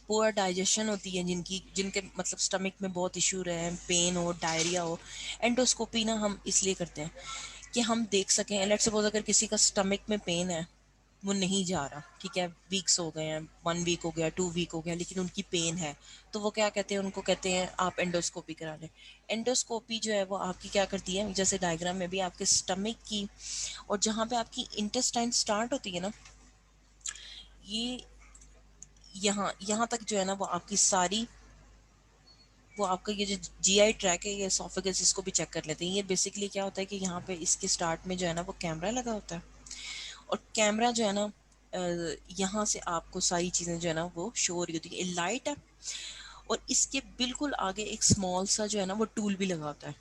पुअर डाइजेशन होती है जिनकी, जिनके मतलब स्टमक में बहुत इशू रहे हैं, पेन हो, डायरिया हो, एंडोस्कोपी ना हम इसलिए करते हैं कि हम देख सकें। लेट्स सपोज अगर किसी का स्टमक में पेन है, वो नहीं जा रहा, ठीक है, वीक्स हो गए हैं, 1 वीक हो गया, 2 वीक हो गया, लेकिन उनकी पेन है, तो वो क्या कहते हैं, उनको कहते हैं आप एंडोस्कोपी करा लें। एंडोस्कोपी जो है वो आपकी क्या करती है, जैसे डायग्राम में भी आपके स्टमक की और जहाँ पे आपकी इंटेस्टाइन स्टार्ट होती है ना, ये यहाँ यहाँ तक जो है ना वो आपकी सारी, वो आपका ये जो जीआई ट्रैक है, ये एसोफेगस, इसको भी चेक कर लेते हैं। ये बेसिकली क्या होता है कि यहाँ पे इसके स्टार्ट में जो है ना वो कैमरा लगा होता है, और कैमरा जो है ना यहाँ से आपको सारी चीज़ें जो है ना वो शो हो रही होती है। लाइट है, और इसके बिल्कुल आगे एक स्मॉल सा जो है ना वो टूल भी लगा होता है।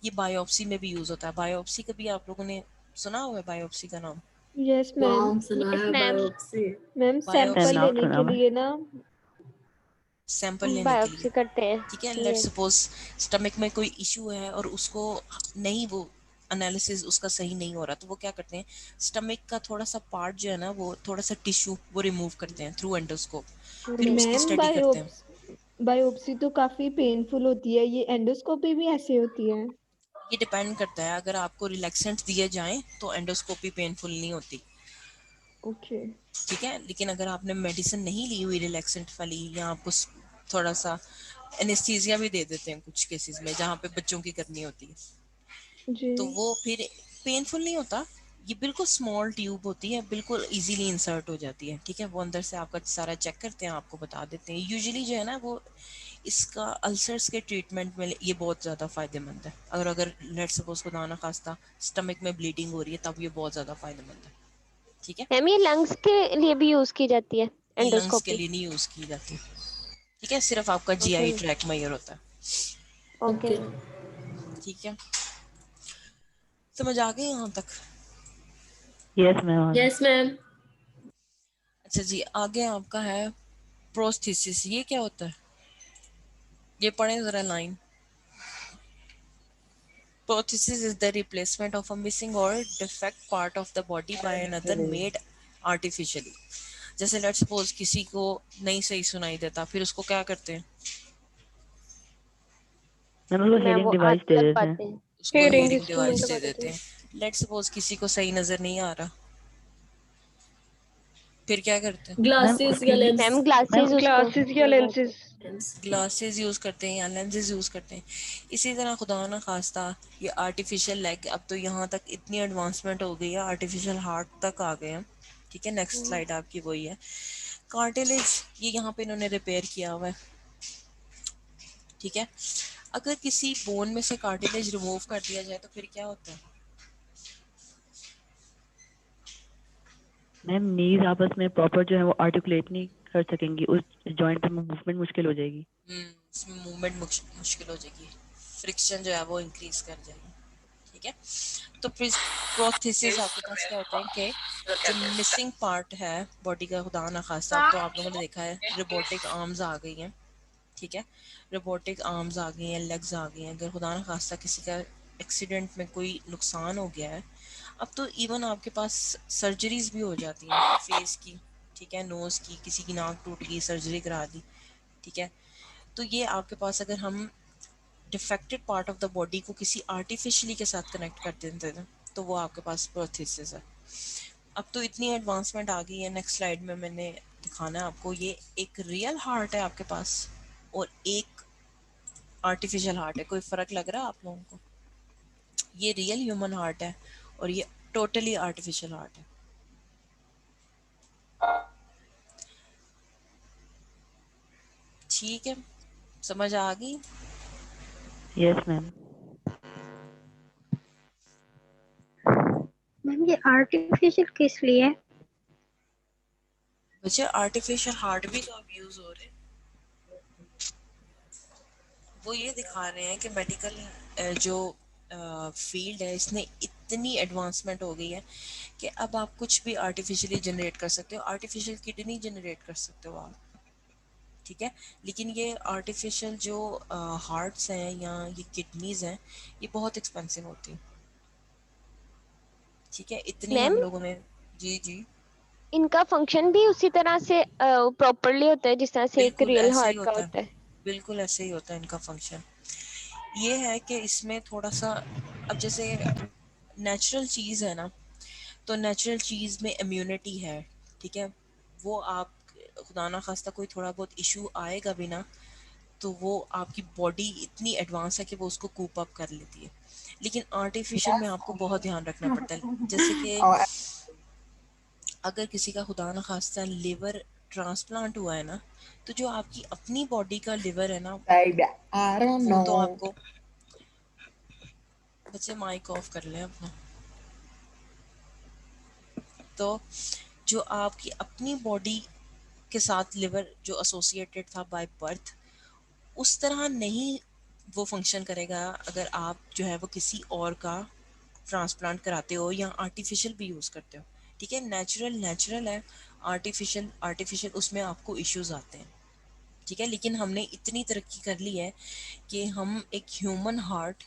ये बायोप्सी में भी यूज़ होता है। बायोप्सी कभी आप लोगों ने सुना हुआ है बायोप्सी का नाम? Yes ma'am. नाम सुना यस है ma'am. Biopsy. Ma'am ma'am sample biopsy नाम लेने सुना के हुआ है। लिए ना। सैंपल लेने के लिए, बायोप्सी करते हैं। ठीक है। Let's yes. सपोज स्टमक में कोई इशू है और उसको नहीं, वो एनालिसिस उसका सही नहीं हो रहा, तो वो क्या करते हैं, स्टमक का थोड़ा सा पार्ट जो है ना वो थोड़ा सा टिश्यू वो रिमूव करते हैं थ्रू एंडोस्कोप, फिर उसकी मैम स्टडी करते हैं। बायोप्सी तो काफी पेनफुल होती है, ये एंडोस्कोपी भी ऐसे होती है? ये डिपेंड करता है, अगर आपको रिलैक्सेंट दिए जाएं तो एंडोस्कोपी पेनफुल नहीं होती। ओके। ठीक है। लेकिन अगर आपने मेडिसिन नहीं ली हुई रिलैक्सेंट वाली, या आपको थोड़ा सा एनेस्थीसिया भी दे देते हैं कुछ केसेस में जहाँ पे बच्चों की करनी होती है, जी। तो वो फिर पेनफुल नहीं होता। ये बिल्कुल स्मॉल ट्यूब होती है, बिल्कुल इजीली इंसर्ट हो जाती है। ठीक है, वो अंदर से आपका सारा चेक करते हैं, आपको बता देते हैं। यूजुअली जो है ना वो इसका अल्सर्स के ट्रीटमेंट में ये बहुत ज़्यादा फायदेमंद है। अगर लेट सपोज खुदा ना खास्ता स्टमक में ब्लीडिंग हो रही है, तब ये बहुत ज़्यादा फायदेमंद है। ठीक है, मैम ये लंग्स के लिए भी यूज की जाती है ये लंग्स के एंडोस्कोपी? लिए नहीं यूज़ की जाती। ठीक है, सिर्फ आपका ओके जीआई ट्रैक मेजर होता है। ओके। ठीक है, समझ आ गई यहाँ तक? Yes ma'am. Yes ma'am. अच्छा जी, आगे आपका है प्रोस्थेसिस। ये क्या होता है, ये पढ़ें जरा line. Prosthesis is the replacement of a missing or defect part of the body by another made artificially. जैसे लेट्स सपोज किसी को नहीं सही सुनाई देता, फिर उसको क्या करते हैं? मैम उसको मैम हेयरिंग वो डिवाइस दे देते हैं। लगवाते हैं। उसको हेयरिंग हेयरिंग इंस्ट्रूमेंट डिवाइस दे लगा देते देते हैं। हैं। लेट्स सपोज किसी को सही नजर नहीं आ रहा, फिर क्या करते हैं? मैम ग्लासेस उसके या लिए मैम लेंस। ग्लासेस मैम उसको ग्लासेस या लगवाते हैं। लेंसेज। ग्लासेस यूज करते हैं या लेंसेज यूज करते हैं। इसी तरह खुदा ना खास्ता ये आर्टिफिशियल लेग, अब तो यहाँ तक इतनी एडवांसमेंट हो गई है, आर्टिफिशियल हार्ट तक आ गए हैं। ठीक है, नेक्स्ट स्लाइड आपकी वही है। कार्टिलेज, ये यहाँ पे इन्होंने रिपेयर किया हुआ है। ठीक है, अगर किसी बोन में से कार्टिलेज रिमूव कर दिया जाए तो फिर क्या होता है? मैम नीज आपस में प्रॉपर जो है वो आर्टिकुलेट नहीं कर सकेंगी, उस जॉइंट में मूवमेंट मुश्किल हो जाएगी। इसमें मूवमेंट मुश्किल हो जाएगी, फ्रिक्शन जो है वो इंक्रीज कर जाएगी। ठीक है, तो प्रोस्थेसिस आपके पास क्या होता है कि जो मिसिंग पार्ट है बॉडी का, खुदा ना खास्ता, अब तो आप लोगों ने देखा है रोबोटिक आर्म्स आ गई हैं। ठीक है, रोबोटिक आर्म्स आ गई हैं, लेग्स आ गई हैं। अगर खुदा ना खास्ता किसी का एक्सीडेंट में कोई नुकसान हो गया है, अब तो इवन आपके पास सर्जरीज भी हो जाती हैं फेस की। ठीक है, नोज़ की, किसी की नाक टूट गई, सर्जरी करा दी। ठीक है, तो ये आपके पास अगर हम defected part of the body को किसी आर्टिफिशियली के साथ कनेक्ट कर देते हैं, तो वो आपके पास प्रोस्थेसिस है। अब तो इतनी एडवांसमेंट आ गई है, नेक्स्ट स्लाइड में मैंने दिखाना है आपको। ये एक रियल हार्ट है आपके पास और एक आर्टिफिशियल हार्ट है। कोई फर्क लग रहा है आप लोगों को? ये रियल ह्यूमन हार्ट है और ये टोटली आर्टिफिशियल हार्ट है। ठीक है, समझ आ गई? Yes ma'am. मैम ये आर्टिफिशियल किस लिए है? बच्चे आर्टिफिशियल हार्ट भी तो अब यूज हो रहे हैं। वो ये दिखा रहे हैं कि मेडिकल जो फील्ड है इसने इतनी एडवांसमेंट हो गई है कि अब आप कुछ भी आर्टिफिशियली जनरेट कर सकते हो। आर्टिफिशियल किडनी जनरेट कर सकते हो आप। ठीक है, लेकिन ये आर्टिफिशियल जो हार्ट्स हैं या ये किडनीज हैं, ये बहुत एक्सपेंसिव होती हैं। ठीक है, इतनी मैम हम लोगों ने। जी जी, इनका फंक्शन भी उसी तरह से प्रॉपरली होता है जिस तरह से एक बिल्कुल रियल ऐसे ही हार्ट का होता है। होता है? बिल्कुल ऐसे ही होता है इनका फंक्शन। ये है कि इसमें थोड़ा सा, अब जैसे नेचुरल चीज़ है ना, तो नेचुरल चीज़ में इम्यूनिटी है। ठीक है, वो आप खुदा ना खास्ता कोई थोड़ा बहुत इशू आएगा भी ना, तो वो आपकी बॉडी इतनी एडवांस है कि वो उसको कूप अप कर लेती है। लेकिन आर्टिफिशियल में आपको बहुत ध्यान रखना पड़ता है। जैसे कि अगर किसी का खुदा न खास्ता लिवर ट्रांसप्लांट हुआ है ना, तो जो आपकी अपनी बॉडी का लिवर है ना, Baby, I don't वो तो know. आपको, बच्चे माइक ऑफ कर लें अपना। तो जो आपकी अपनी बॉडी के साथ लिवर जो एसोसिएटेड था बाय बर्थ, उस तरह नहीं वो फंक्शन करेगा अगर आप जो है वो किसी और का ट्रांसप्लांट कराते हो या आर्टिफिशियल भी यूज़ करते हो। ठीक है, नेचुरल नेचुरल है, आर्टिफिशियल आर्टिफिशियल, उसमें आपको इश्यूज आते हैं। ठीक है, लेकिन हमने इतनी तरक्की कर ली है कि हम एक ह्यूमन हार्ट,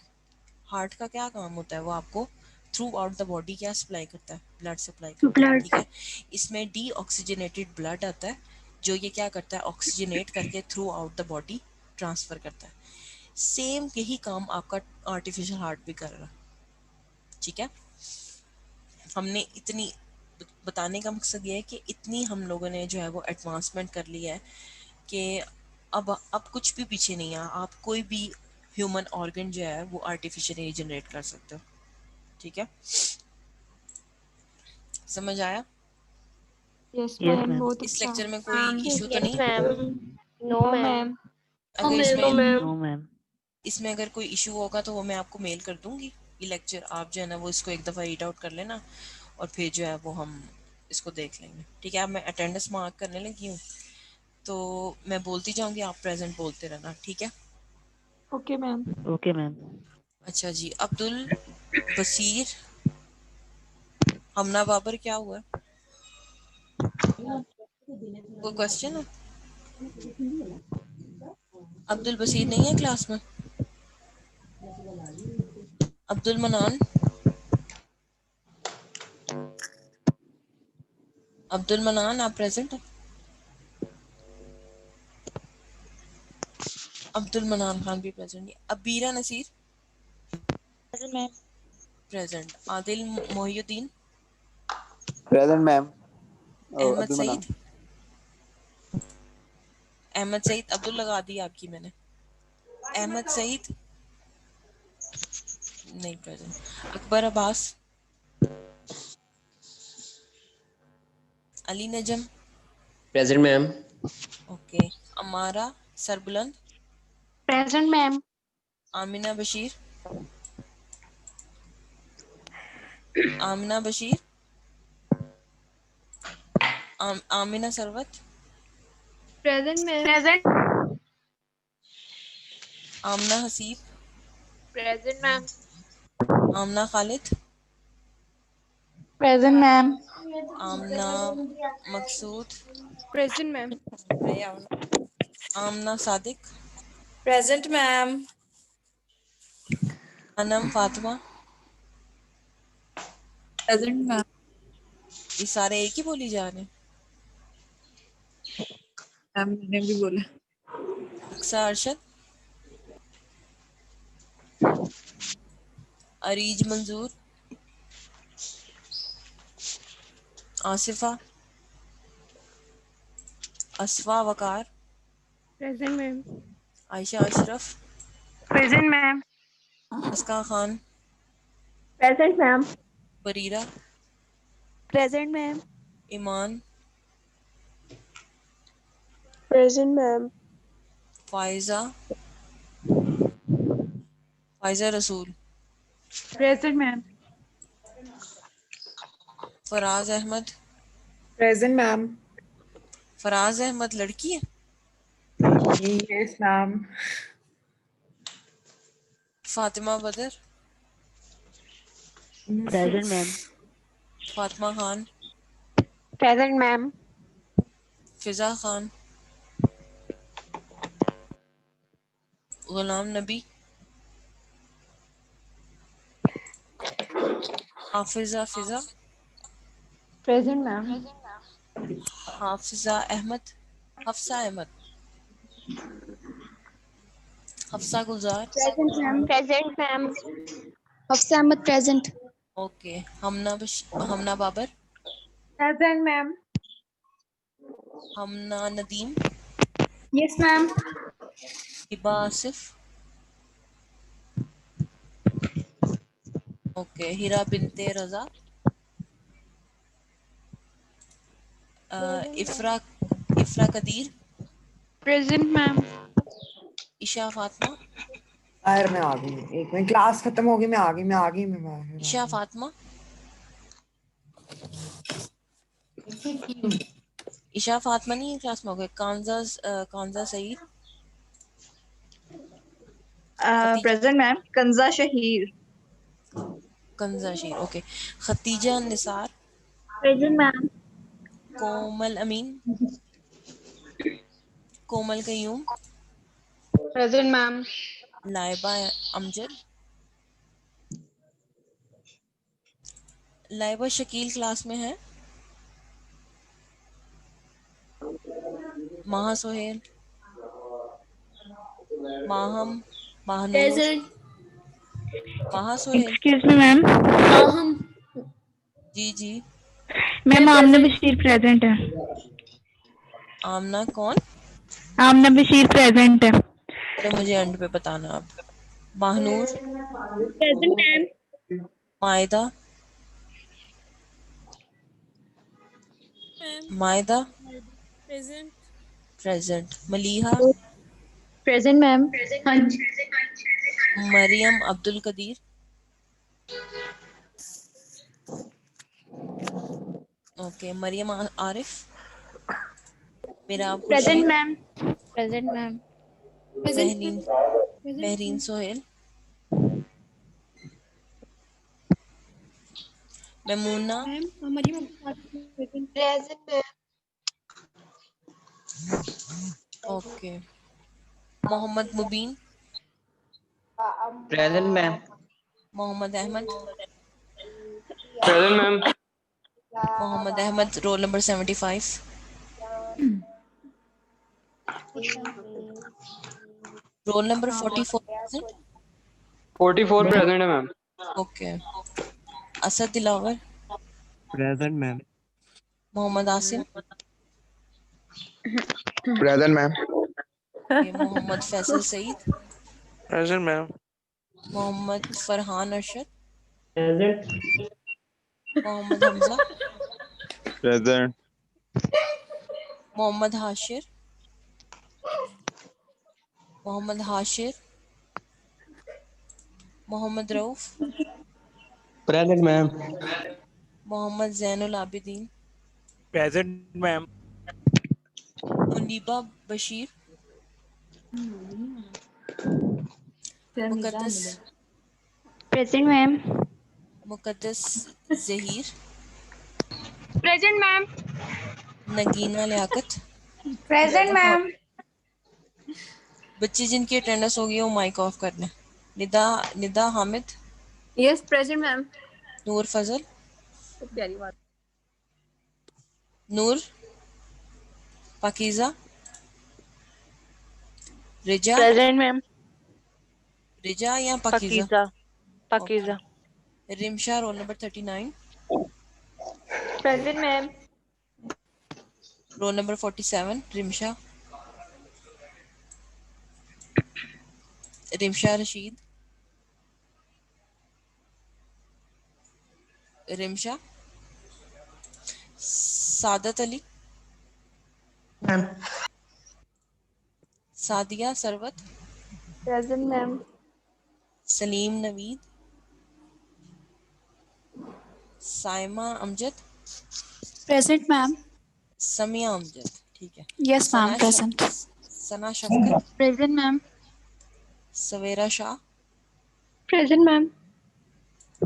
हार्ट का क्या काम होता है, वो आपको थ्रू आउट द बॉडी क्या सप्लाई करता है, ब्लड सप्लाई करता है। ठीक ब्लड। है, इसमें डी ऑक्सीजनेटेड ब्लड आता है, जो ये क्या करता है, ऑक्सीजनेट करके through out the body transfer करता है। सेम यही काम आपका आर्टिफिशियल हार्ट भी कर रहा है। ठीक है, हमने इतनी बताने का मकसद ये है कि इतनी हम लोगों ने जो है वो एडवांसमेंट कर ली है कि अब कुछ भी पीछे नहीं है। आप कोई भी ह्यूमन ऑर्गन जो है वो आर्टिफिशियली जनरेट कर सकते हो। ठीक है, समझ आया? Yes yes ma'am, ma'am. बहुत इस अच्छा। लेक्चर में कोई इशू तो यस नहीं? Ma'am. No no ma'am. Ma'am. अगर इसमें नो मैम। इसमें अगर कोई इशू होगा तो वो मैं आपको मेल कर दूंगी। ये लेक्चर आप जो है ना वो इसको एक दफ़ा रीड आउट कर लेना और फिर जो है वो हम इसको देख लेंगे। ठीक है, अब मैं अटेंडेंस मार्क करने लगी हूँ तो मैं बोलती जाऊंगी, आप प्रेजेंट बोलते रहना। ठीक है? Okay ma'am. Okay ma'am. अच्छा जी, अब्दुल बसीर हमना बाबर क्या हुआ है? कोई क्वेश्चन है? अब्दुल बसीर नहीं है क्लास में? अब्दुल मनान, अब्दुल मनान आप प्रेजेंट है? अब्दुल मनान खान भी प्रेजेंट है। Abira Nasir present. Adil Mohiuddin, present ma'am. Ahmad Abdul Manan. Saeed, Ahmad Saeed Abdul लगा दी आपकी मैंने। अहमद सईद नहीं present. Akbar Abbas, Ali Najam, present ma'am. Okay. Amara Sarbuland, present ma'am. Amina Bashir, Amina Bashir, Amina Sarwat, present ma'am. Amna Haseeb, present ma'am. Amna Khalid, present ma'am. Amna Maqsood, present ma'am. Amna Sadiq, present ma'am. Anam Fatima. Present ma'am. ये सारे एक ही बोली जा रहे हैं? मैंने भी बोला। Aqsa Arshad, Areej Manzoor, Asifa, Asfa Waqar, present ma'am. Ayesha Ashraf, present ma'am. Aska Khan, present ma'am. Bareera, present ma'am. Iman, present ma'am. Faiza, Faiza Rasool, present ma'am. Faraz Ahmed, present ma'am. Faraz Ahmed लड़की है? Yes ma'am. Fatima Badar, present ma'am. Fatima Khan, present ma'am. Fiza Khan, Ghulam Nabi, Hafiza Fiza, present ma'am. Hafiza Ahmed, Hafsa Ahmed, Hafsa Gulzar, present ma'am. Present ma'am. Hafsa Ahmed present. Okay. Hamna Babar, present ma'am. Hamna Nadeem, yes ma'am. Hiba Asif, okay. Hira Binte Raza, Ifra Ifra Qadeer, present ma'am. Isha Fatima, यार मैं आ गई, एक minute, class खत्म हो गई, मैं आ गई मैं आ ईशा गई। फातिमा, ईशा फातिमा नहीं है क्लास में? हो गए। Kanza Saeed, Khatija, present ma'am. Kanza Shaheer. Kanza Sheer, okay. Khatija Nisar, present ma'am. Komal Amin, Komal Qayyum, present ma'am. Laiba Amjad, Laiba Shakeel class में है। Maha Sohail, Maham, Mahnoor, present. Maha Sohail, excuse me ma'am. जी जी, मैम आमना बशीर प्रेजेंट है। आमना कौन? आमना बशीर प्रेजेंट है। अरे मुझे एंड पे बताना आप। Mahnoor, present ma'am. Maida, Maida present. Present, Maleeha, present ma'am. हाँ जी। Maryam Abdul Qadeer, okay, Maryam Arif, Mirab present Khursheed, ma'am. Present ma'am. Mehreen Mehreen Sohail, Maimoona, okay, Mohammad Mubeen, present ma'am. Mohammad Ahmed, present ma'am. Mohammad Ahmed roll number 75, roll number 44 present, 44 present है ma'am. Okay, Asad Dilawar, present ma'am. Mohammad Asim, present ma'am. Mohammad Faisal Saeed, present ma'am. Mohammad Farhan Arshad, present. Mohammad Hamza, present. Mohammad Hashir, Mohammad Hashir, Mohammad Rauf, present ma'am. Mohammad Zainul Abideen, present ma'am. Muneeba Bashir, Muqaddas present ma'am. Muqaddas Zaheer, present ma'am. Nageena Liaquat. Present ma'am. बच्चे जिनकी attendance होगी वो mic off कर लें। Nida Nida Hamid, yes present ma'am. Noor Fazal, प्यारी बात। Noor, Pakeeza, Riza, present ma'am. Riza या Pakeeza, Pakeeza. Okay, Pakeeza. Rimsha roll number 39, present ma'am. Roll number 47, Rimsha, Rimsha Rasheed, Rimsha, Saadat Ali, ma'am. Sadia Sarwat, present ma'am. Saleem Naveed, Saima Amjad, present ma'am. Samia Amjad, ठीक है, yes ma'am present. Sana Shafqat, present ma'am. Savera Shah, present ma'am.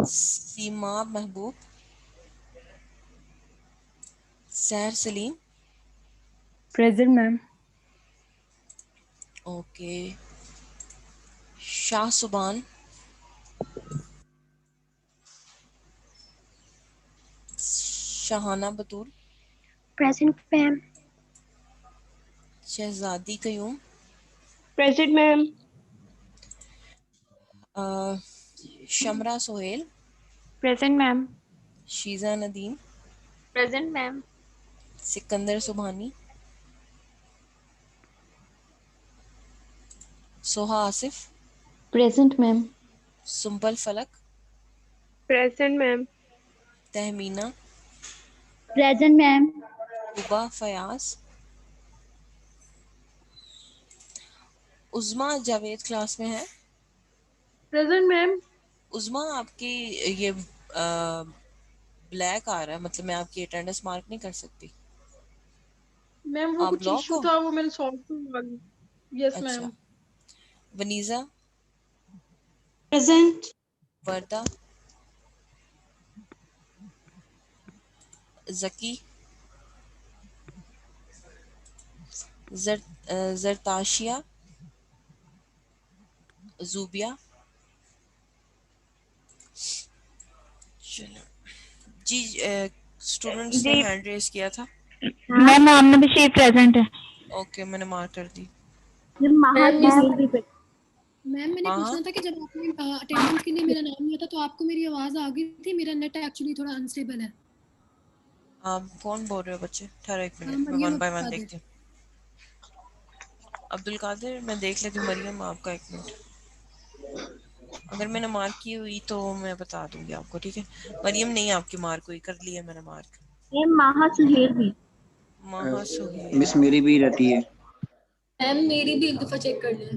Seema Mehboob, Sehar Saleem, present ma'am. Okay, Shah Subhan, Shahana Batool, present ma'am. Shahzadi Qayyum, present ma'am. Shamra Sohail, present ma'am. Sheeza Nadeem, present ma'am. Sikandar Subhani, Soha Asif, present ma'am. Sumbal Falak, present ma'am. Tehmina, present ma'am. रुबा Fayaz, उज़मा Javed class में है। Present ma'am. उज़मा आपकी ये black आ रहा है, मतलब मैं आपकी अटेंडेंस मार्क नहीं कर सकती। मैम वो आप कुछ ब्लॉक इशू हो? था वो मैंने सॉल्व करवा दिया। यस अच्छा, मैम। वनीजा, प्रेजेंट। वर्दा, जकी, जरताशिया, जूबिया, चलो जी, स्टूडेंट्स ने जी हैंड रेज किया था। मैम आमना बशीर प्रेजेंट है। ओके, मैंने मार्क कर दी। मैम मैंने हाँ पूछना था कि जब आपने अटेंडेंस के लिए मेरा नाम लिया था तो आपको मेरी आवाज आ गई थी। मेरा नेट एक्चुअली थोड़ा अनस्टेबल है। आप कौन बोल रहे हो बच्चे? ठहरो एक मिनट, मैं Maryam one by Abdul one Qadir. देखती हूँ। अब्दुल कादिर, मैं देख लेती हूँ। मरियम, आपका एक मिनट। अगर मैंने मार्क की हुई तो मैं बता दूंगी आपको, ठीक है? मरियम नहीं आपकी मार्क हुई, कर लिया मैंने मार्क। माहा सुहेल भी। माहा सुहेल। मिस मेरी भी रहती है। मैम मेरी भी एक दफा चेक कर लें।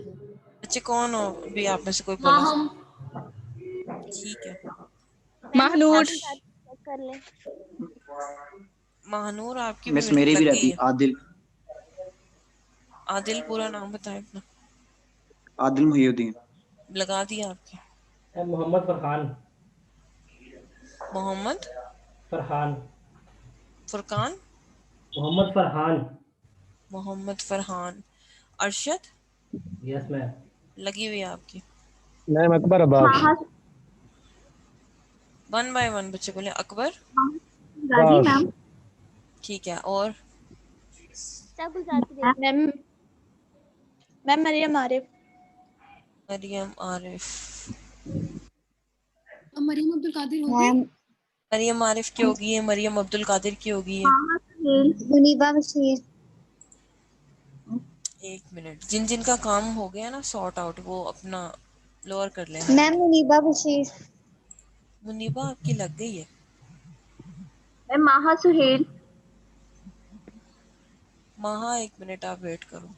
बच्चे कौन हो भी आप में से कोई बोला? माहम। ठीक है। मैम महानूर। हफ्सा चेक कर ले। महानूर, आपकी मिस भी मेरी भी लग गई रहती है। आदिल। आदिल, पूरा नाम बताएं अपना। आदिल मुहिउद्दीन। लगा दिया आपकी। मोहम्मद फरहान। मोहम्मद फरहान। फुरकान। मोहम्मद फरहान। मोहम्मद फरहान। Arshad, yes ma'am. लगी हुई है आपकी। Ma'am Akbar Abbas. Maha one by one बच्चे बोले। अकबर, गाजी अब्बास। मैम। ठीक है। और हफ्सा गुलजार की देख। Ma'am ma'am Maryam Arif. मरियम आरिफ। अब मरियम अब्दुल कादिर हो गई। मैम मरियम आरिफ की होगी है, मरियम अब्दुल कादिर की होगी है। माहा सुहेल। मुनीबा बशीर। एक मिनट, जिन जिन का काम हो गया ना सॉर्ट आउट, वो अपना लोअर कर लें हैंड। मैम मुनीबा बशीर। मुनीबा आपकी लग गई है। मैम माहा सुहेल। महा, एक मिनट आप वेट करो।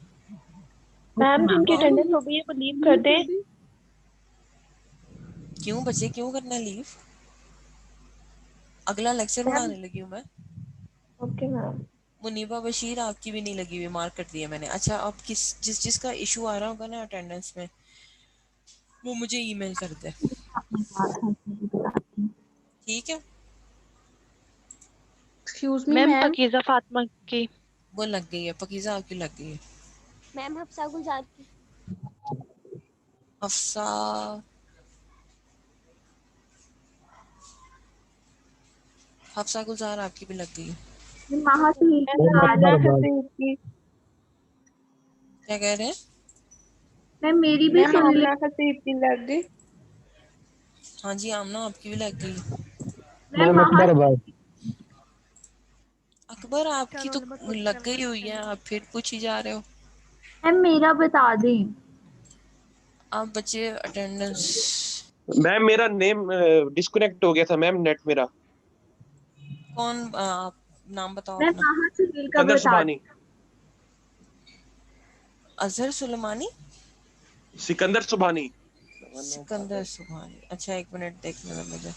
मैम जिनकी हाँ, अटेंडेंस हो गई है वो लीव कर दें। क्यों बच्चे, क्यों करना लीव? अगला लेक्चर मैम पढ़ाने लगी हूँ मैं। Okay ma'am. मुनीबा बशीर आपकी भी नहीं लगी हुई, मार्क कर दिया मैंने। अच्छा, अब जिस जिसका इशू आ रहा होगा ना अटेंडेंस में, वो मुझे ईमेल कर दे, ठीक है? Excuse me ma'am ma'am. Pakeeza Fatima की। वो लग गई है। पकीजा आपकी लग गई है। मैम हफ्सा गुलजार की। हफ्सा, हफ्सा गुलजार आपकी भी लग गई है। माहा सुहेल की। मैम अकबर अब्बास। की। क्या कह रहे हैं? मैम मेरी भी मैम सुन ली। आमना खतीब की लग गई। हाँ जी, आमना आपकी भी लग गई है। मैम मैम माहा। अकबर अब्बास। अकबर, आपकी चलो तो नंबर 47 लग गई हुई है, आप फिर पूछ ही जा रहे हो। मैम मेरा बता दें। आप बच्चे अटेंडेंस। मैम मेरा नेम डिस्कनेक्ट हो गया था मैम, नेट मेरा। कौन आप नाम बताओ मैम अपना। माहा सुहेल का सिकंदर बता सुभानी। दें। अजहर सुलेमानी। सिकंदर सुभानी। सिकंदर सुभानी। अच्छा, एक मिनट देखने में मुझे।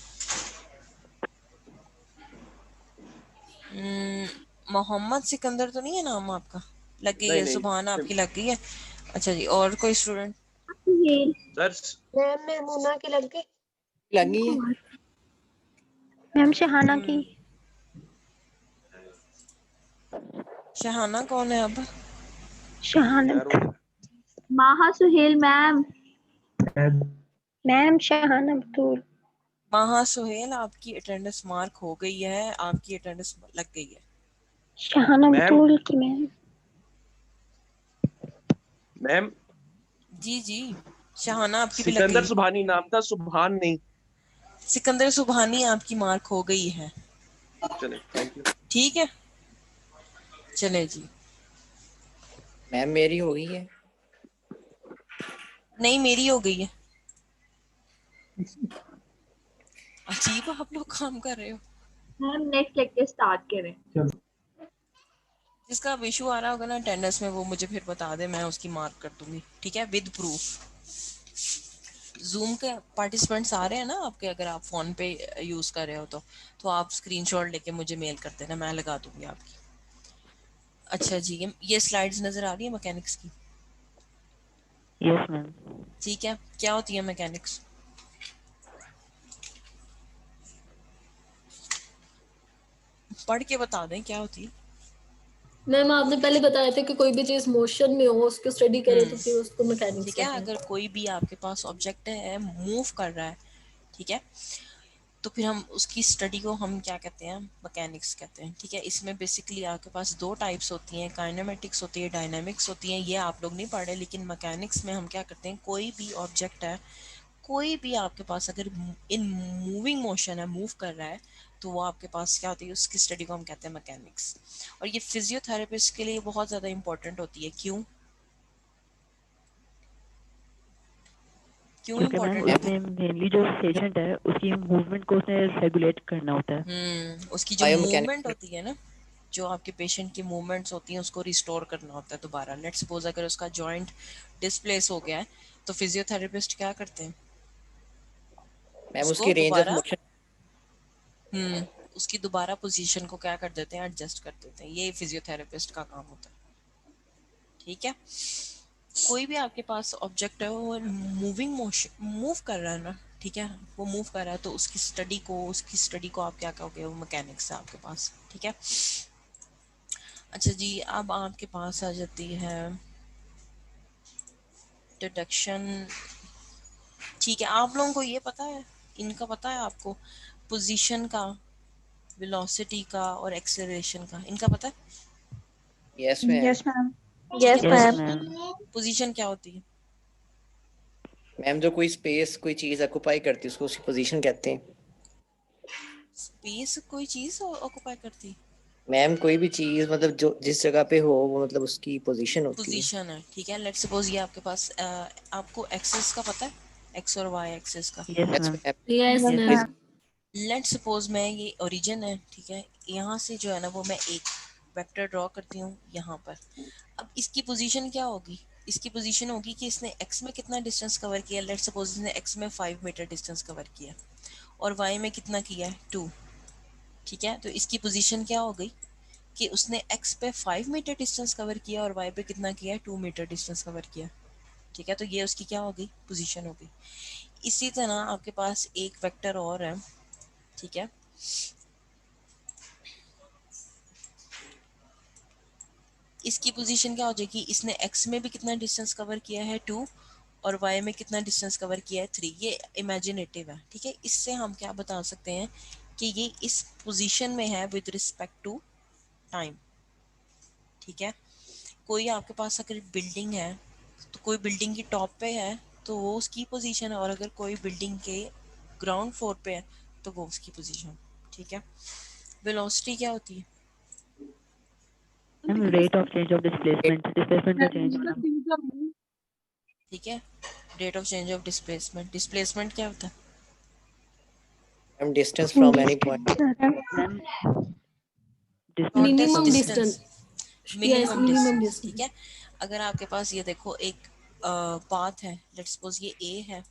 मोहम्मद सिकंदर तो नहीं है नाम आपका? लग गई नहीं है। सुभान नहीं आपकी लग गई है। अच्छा जी, और कोई student? Suhail. Sir. Ma'am Maimoona की लग गई। लगी है। मैम शहाना की। शहाना कौन है अब? शहानत। माहा सुहेल मैम। मैम शहाना अब्दुल। महा सुहेल, आपकी अटेंडेंस मार्क हो गई है, आपकी अटेंडेंस लग गई है। शहाना मैम अब्दुल की मैम। मैम जी जी, शहाना आपकी भी लग गई सिकंदर है। सुभानी नाम था, सुभान नहीं। सिकंदर सुभानी आपकी मार्क हो गई है। चले, थैंक यू। ठीक है, चले जी। मैम मेरी हो गई है। नहीं, मेरी हो गई है। अजीब आप लोग काम कर रहे हो। मैम नेक्स्ट लेक्चर स्टार्ट करें। जिसका अब इशू आ रहा होगा ना अटेंडेंस में, वो मुझे फिर बता दे, मैं उसकी मार्क कर दूंगी, ठीक है? With proof. जूम के पार्टिसिपेंट्स आ रहे हैं ना आपके, अगर आप फोन पे यूज कर रहे हो तो आप स्क्रीनशॉट लेके मुझे मेल कर देना, मैं लगा दूंगी आपकी। अच्छा जी, ये स्लाइड्स नजर आ रही है मैकेनिक्स की? Yes ma'am. ठीक है, क्या होती है मैकेनिक्स? पढ़ के बता दें क्या होती है। मैम आपने पहले बताया था कि कोई भी चीज मोशन में हो उसको स्टडी करें तो फिर उसको मैकेनिक्स ठीक है, कहते हैं। अगर कोई भी आपके पास ऑब्जेक्ट है, मूव कर रहा है, ठीक है, तो फिर हम उसकी स्टडी को हम क्या कहते हैं? मैकेनिक्स कहते हैं, ठीक है? इसमें बेसिकली आपके पास दो टाइप्स होती हैं, काइनेमेटिक्स होती है, डायनामिक्स होती हैं। ये आप लोग नहीं पढ़ रहे, लेकिन मैकेनिक्स में हम क्या करते हैं, कोई भी ऑब्जेक्ट है, कोई भी आपके पास अगर इन मूविंग मोशन है, मूव कर रहा है, तो वो आपके पास क्या होती है, उसकी स्टडी को हम कहते हैं मैकेनिक्स। और ये फिजियोथेरेपिस्ट के लिए बहुत ज़्यादा इंपॉर्टेंट होती है। क्यों क्यों क्योंकि मैम इम्पोर्टेंट उसमें मेनली जो पेशेंट है उसकी मूवमेंट को उसने रेगुलेट करना होता है। उसकी जो मूवमेंट होती है ना, जो आपके पेशेंट की मूवमेंट्स होती हैं उसको रिस्टोर करना होता है दोबारा। लेट्स सपोज अगर उसका जॉइंट डिस्प्लेस हो गया है तो फिजियोथेरेपिस्ट क्या करते हैं, मैम उसको उसकी रेंज ऑफ दोबारा मोशन उसकी दोबारा पोजीशन को क्या कर देते हैं, एडजस्ट कर देते हैं। ये फिजियोथेरेपिस्ट का काम होता है। ठीक है, कोई भी आपके पास ऑब्जेक्ट है वो मूविंग मोशन मूव कर रहा है ना, ठीक है, वो मूव कर रहा है तो उसकी स्टडी को आप क्या कहोगे, वो मैकेनिक्स है आपके पास। ठीक है, अच्छा जी, अब आपके पास आ जाती है डिडक्शन। ठीक है, आप लोगों को ये पता है, इनका पता है आपको, पोजीशन का, वेलोसिटी का और एक्सेलरेशन का, इनका पता है? Yes ma'am. Yes ma'am. ठीक है, मैम। पोजीशन क्या होती है? मैम जो कोई स्पेस कोई चीज ऑक्यूपाई करती है उसको उसकी पोजीशन कहते हैं। स्पेस कोई चीज ऑक्यूपाई करती है? मैम कोई भी चीज मतलब जो जिस जगह पे हो वो मतलब उसकी पोजीशन होती है। पोजीशन है, ठीक है। लेट्स सपोज ये आपके पास आपको एक्सेस का पता है, एक्स और वाई एक्सेस का? Yes ma'am. Yes ma'am. Let's suppose मैं ये ओरिजिन है, ठीक है, यहाँ से जो है ना वो मैं एक वेक्टर ड्रॉ करती हूँ यहाँ पर। अब इसकी पोजीशन क्या होगी, इसकी पोजीशन होगी कि इसने एक्स में कितना डिस्टेंस कवर किया। लेट्स सपोज इसने एक्स में 5 मीटर डिस्टेंस कवर किया और वाई में कितना किया है, 2। ठीक है, तो इसकी पोजीशन क्या हो गई कि उसने x पे 5 मीटर डिस्टेंस कवर किया और y पे कितना किया, 2 मीटर डिस्टेंस कवर किया। ठीक है, तो ये उसकी क्या हो गई, पोजीशन हो गई। इसी तरह आपके पास एक वेक्टर और है, ठीक है, इसकी पोजीशन क्या हो जाएगी, इसने x में भी कितना डिस्टेंस कवर किया है, 2, और y में कितना डिस्टेंस कवर किया है, 3। ये इमेजिनेटिव है। ठीक है, इससे हम क्या बता सकते हैं कि ये इस पोजीशन में है विद रिस्पेक्ट टू टाइम। ठीक है, कोई आपके पास अगर बिल्डिंग है तो कोई बिल्डिंग की टॉप पे है तो वो उसकी पोजीशन है, और अगर कोई बिल्डिंग के ग्राउंड फ्लोर पे है तो वो उसकी पोजीशन। ठीक है, वेलोसिटी क्या होती है? Ma'am rate of change of displacement का चेंज होना। ठीक है, rate of change of displacement. Displacement क्या होता है? Ma'am distance from any point. Ma'am minimum distance. Yes, minimum minimum distance. Distance. ठीक है, अगर आपके पास ये देखो एक पाथ है, लेट्स सपोज ये ए है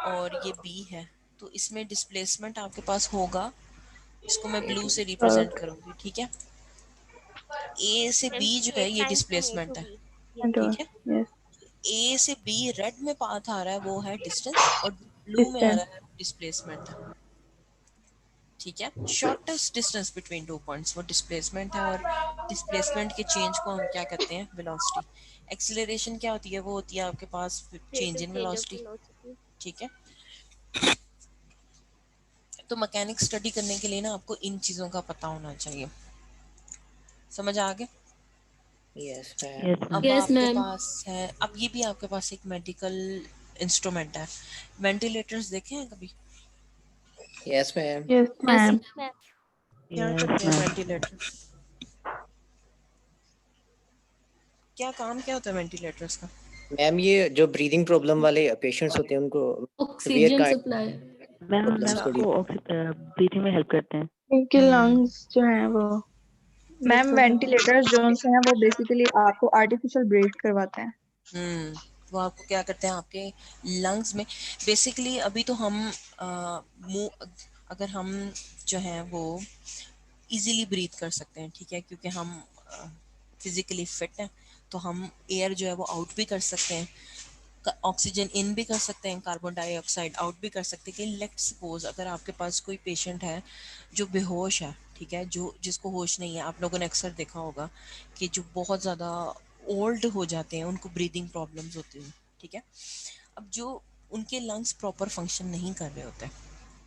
और ये बी है, तो इसमें डिस्प्लेसमेंट आपके पास होगा, इसको मैं ब्लू से रिप्रेजेंट करूंगी। ठीक है, ए से बी जो है ये डिस्प्लेसमेंट है। ठीक है, ए से बी रेड में पाथ आ रहा है वो है डिस्टेंस, और ब्लू में आ रहा है डिस्प्लेसमेंट। ठीक है, शॉर्टेस्ट डिस्टेंस बिटवीन 2 पॉइंट्स वो डिस्प्लेसमेंट है, और डिस्प्लेसमेंट के चेंज को हम क्या कहते हैं, वेलोसिटी। एक्सीलरेशन क्या होती है, वो होती है आपके पास चेंज इन वेलोसिटी। ठीक है, तो मैकेनिक्स स्टडी करने के लिए ना आपको इन चीज़ों का पता होना चाहिए। समझ आ गया? यस अब Yes, आपके ma'am. पास है, अब ये भी आपके पास एक मेडिकल इंस्ट्रूमेंट है। वेंटिलेटर्स देखे हैं कभी? Yes ma'am. Yes ma'am. क्या करते हैं वेंटिलेटर? क्या काम क्या होता है वेंटिलेटर्स का? मैम ये जो ब्रीदिंग प्रॉब्लम वाले पेशेंट्स होते हैं उनको ऑक्सीजन सप्लाई। मैम उसको ब्रीथिंग में हेल्प करते हैं। उनके लंग्स जो हैं वो मैम वेंटिलेटर्स जो से हैं वो बेसिकली आपको आर्टिफिशियल ब्रीथ करवाते हैं। वो आपको क्या करते हैं, आपके लंग्स में बेसिकली। अभी तो हम अगर हम जो है वो इजीली ब्रीथ कर सकते हैं, ठीक है, क्योंकि हम फिजिकली फिट हैं, तो हम एयर जो है वो आउट भी कर सकते हैं, ऑक्सीजन इन भी कर सकते हैं, कार्बन डाइऑक्साइड आउट भी कर सकते हैं। कि लेट्स सपोज अगर आपके पास कोई पेशेंट है जो बेहोश है, ठीक है, जो जिसको होश नहीं है, आप लोगों ने अक्सर देखा होगा कि जो बहुत ज़्यादा ओल्ड हो जाते हैं उनको ब्रीदिंग प्रॉब्लम्स होती हैं। ठीक है, अब जो उनके लंग्स प्रॉपर फंक्शन नहीं कर रहे होते